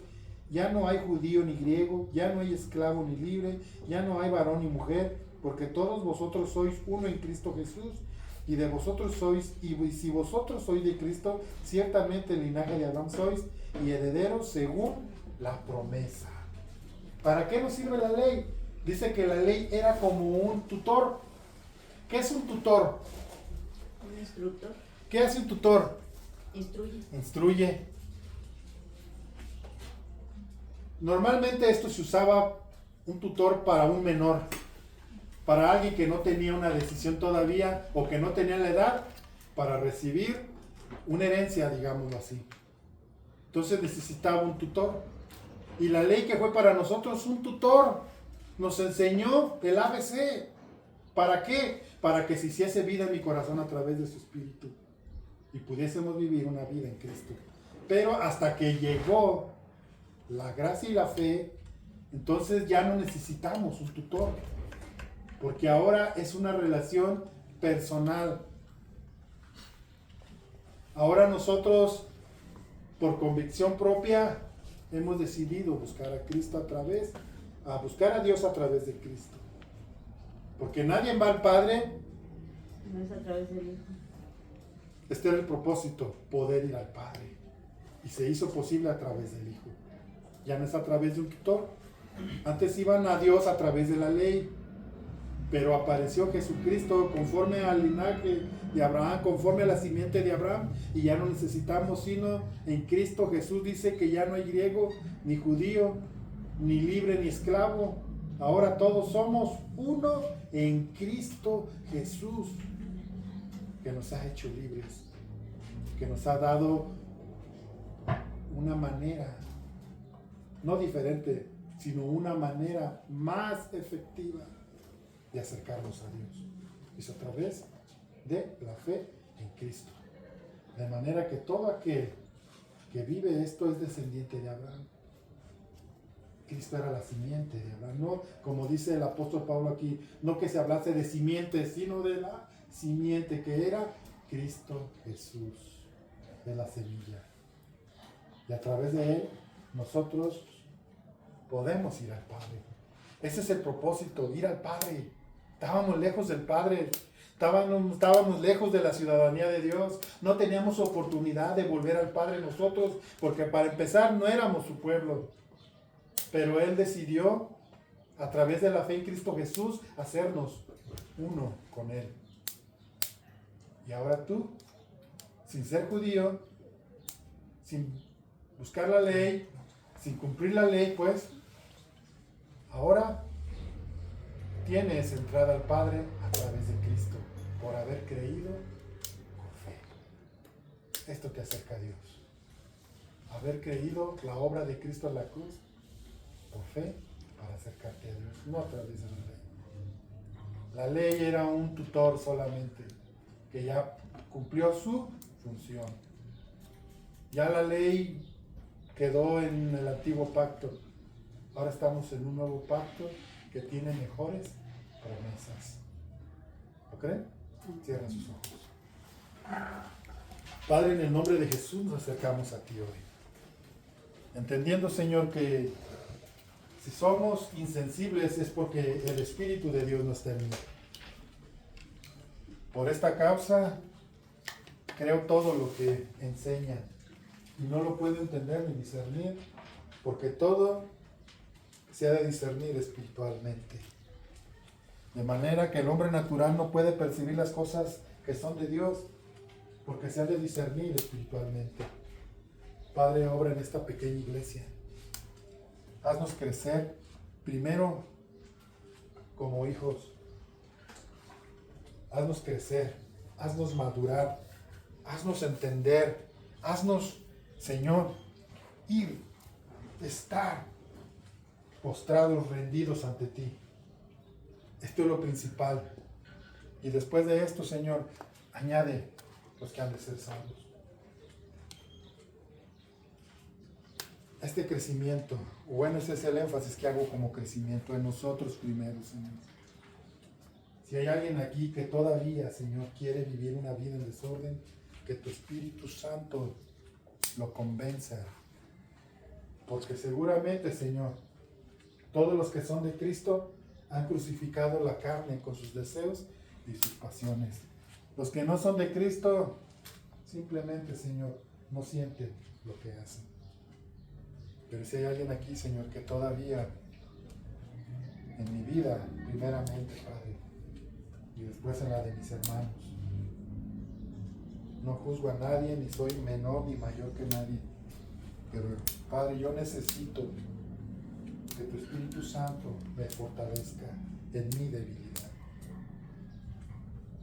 Ya no hay judío ni griego, ya no hay esclavo ni libre, ya no hay varón ni mujer, porque todos vosotros sois uno en Cristo Jesús, y de vosotros sois, y si vosotros sois de Cristo, ciertamente el linaje de Abraham sois, y herederos según la promesa. ¿Para qué nos sirve la ley? Dice que la ley era como un tutor. ¿Qué es un tutor? Un instructor. ¿Qué hace un tutor? Instruye. Instruye. Normalmente esto se usaba un tutor para un menor, para alguien que no tenía una decisión todavía o que no tenía la edad para recibir una herencia, digámoslo así. Entonces necesitaba un tutor. Y la ley que fue para nosotros un tutor, nos enseñó el ABC. ¿Para qué? Para que se hiciese vida en mi corazón a través de su Espíritu y pudiésemos vivir una vida en Cristo. Pero hasta que llegó la gracia y la fe, entonces ya no necesitamos un tutor, porque ahora es una relación personal. Ahora nosotros, por convicción propia, hemos decidido buscar a Cristo buscar a Dios a través de Cristo. Porque nadie va al Padre. No es a través del Hijo. Este era el propósito, poder ir al Padre. Y se hizo posible a través del Hijo. Ya no es a través de un tutor. Antes iban a Dios a través de la ley. Pero apareció Jesucristo conforme al linaje de Abraham, conforme a la simiente de Abraham. Y ya no necesitamos sino en Cristo Jesús. Dice que ya no hay griego, ni judío, ni libre, ni esclavo. Ahora todos somos uno en Cristo Jesús, que nos ha hecho libres, que nos ha dado una manera, no diferente, sino una manera más efectiva de acercarnos a Dios. Es a través de la fe en Cristo. De manera que todo aquel que vive esto es descendiente de Abraham. Cristo era la simiente de Abraham, no como dice el apóstol Pablo aquí, no que se hablase de simiente, sino de la simiente que era Cristo Jesús, de la semilla. Y a través de él nosotros podemos ir al Padre. Ese es el propósito, ir al Padre. Estábamos lejos del Padre. Estábamos lejos de la ciudadanía de Dios. No teníamos oportunidad de volver al Padre nosotros, porque para empezar no éramos su pueblo. Pero Él decidió, a través de la fe en Cristo Jesús, hacernos uno con Él. Y ahora tú, sin ser judío, sin buscar la ley, sin cumplir la ley, pues, ahora tienes entrada al Padre a través de Cristo, por haber creído por fe. Esto te acerca a Dios. Haber creído la obra de Cristo en la cruz, por fe, para acercarte a Dios, no a través de la ley. La ley era un tutor solamente, que ya cumplió su función. Ya la ley quedó en el antiguo pacto. Ahora estamos en un nuevo pacto que tiene mejores promesas. ¿Lo creen? Cierren sus ojos. Padre, en el nombre de Jesús nos acercamos a ti hoy. Entendiendo, Señor, que si somos insensibles es porque el Espíritu de Dios no está en mí. Por esta causa creo todo lo que enseñan y no lo puedo entender ni discernir, porque todo se ha de discernir espiritualmente. De manera que el hombre natural no puede percibir las cosas que son de Dios, porque se ha de discernir espiritualmente. Padre, obra en esta pequeña iglesia. Haznos crecer primero como hijos. Haznos crecer, haznos madurar, haznos entender, haznos, Señor, estar postrados, rendidos ante ti. Esto es lo principal. Y después de esto, Señor, añade los que han de ser salvos. Este crecimiento, bueno, ese es el énfasis que hago como crecimiento en nosotros primero, Señor. Si hay alguien aquí que todavía, Señor, quiere vivir una vida en desorden, que tu Espíritu Santo lo convenza. Porque seguramente, Señor, todos los que son de Cristo han crucificado la carne con sus deseos y sus pasiones. Los que no son de Cristo, simplemente, Señor, no sienten lo que hacen. Pero si hay alguien aquí, Señor, que todavía en mi vida, primeramente, Padre, y después en la de mis hermanos, no juzgo a nadie, ni soy menor ni mayor que nadie, pero Padre, yo necesito que tu Espíritu Santo me fortalezca en mi debilidad.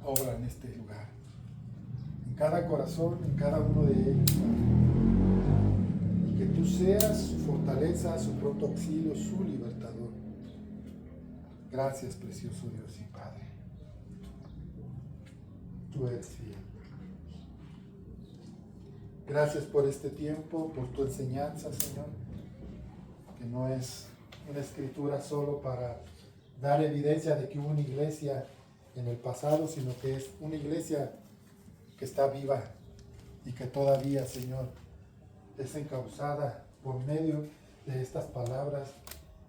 Obra en este lugar, en cada corazón, en cada uno de ellos, Padre. Y que tú seas su fortaleza, su pronto auxilio, su libertador. Gracias, precioso Dios y Padre. Tú eres fiel. Gracias por este tiempo, por tu enseñanza, Señor, que no es una escritura solo para dar evidencia de que hubo una iglesia en el pasado, sino que es una iglesia que está viva y que todavía, Señor, es encauzada por medio de estas palabras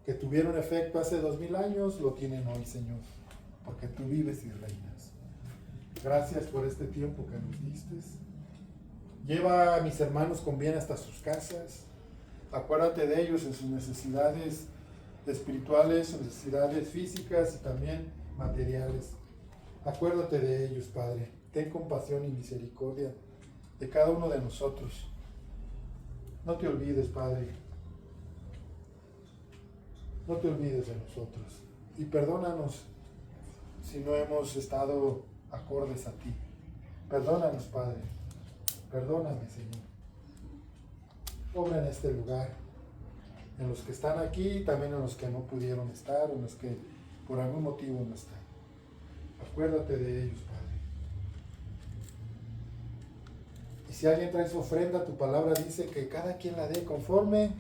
que tuvieron efecto hace 2000 años, lo tienen hoy, Señor, porque tú vives y reinas. Gracias por este tiempo que nos diste. Lleva a mis hermanos con bien hasta sus casas. Acuérdate de ellos en sus necesidades espirituales, sus necesidades físicas y también materiales. Acuérdate de ellos, Padre. Ten compasión y misericordia de cada uno de nosotros. No te olvides, Padre. No te olvides de nosotros. Y perdónanos si no hemos estado acordes a ti. Perdónanos, Padre. Perdóname, Señor. Obra en este lugar, en los que están aquí y también en los que no pudieron estar, en los que por algún motivo no están. Acuérdate de ellos, Padre. Y si alguien trae su ofrenda, tu palabra dice que cada quien la dé conforme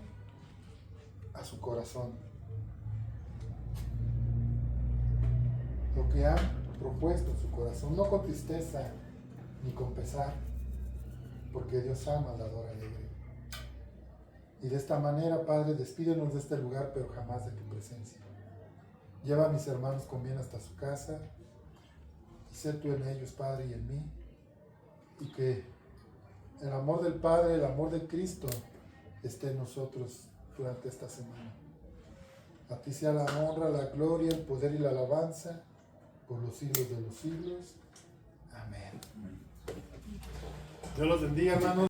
a su corazón. Lo que han propuesto en su corazón, no con tristeza ni con pesar, porque Dios ama al dador alegre. Y de esta manera, Padre, despídenos de este lugar, pero jamás de tu presencia. Lleva a mis hermanos con bien hasta su casa. Y sé tú en ellos, Padre, y en mí. Y que el amor del Padre, el amor de Cristo esté en nosotros durante esta semana. A ti sea la honra, la gloria, el poder y la alabanza por los siglos de los siglos. Amén. Dios los bendiga, hermanos.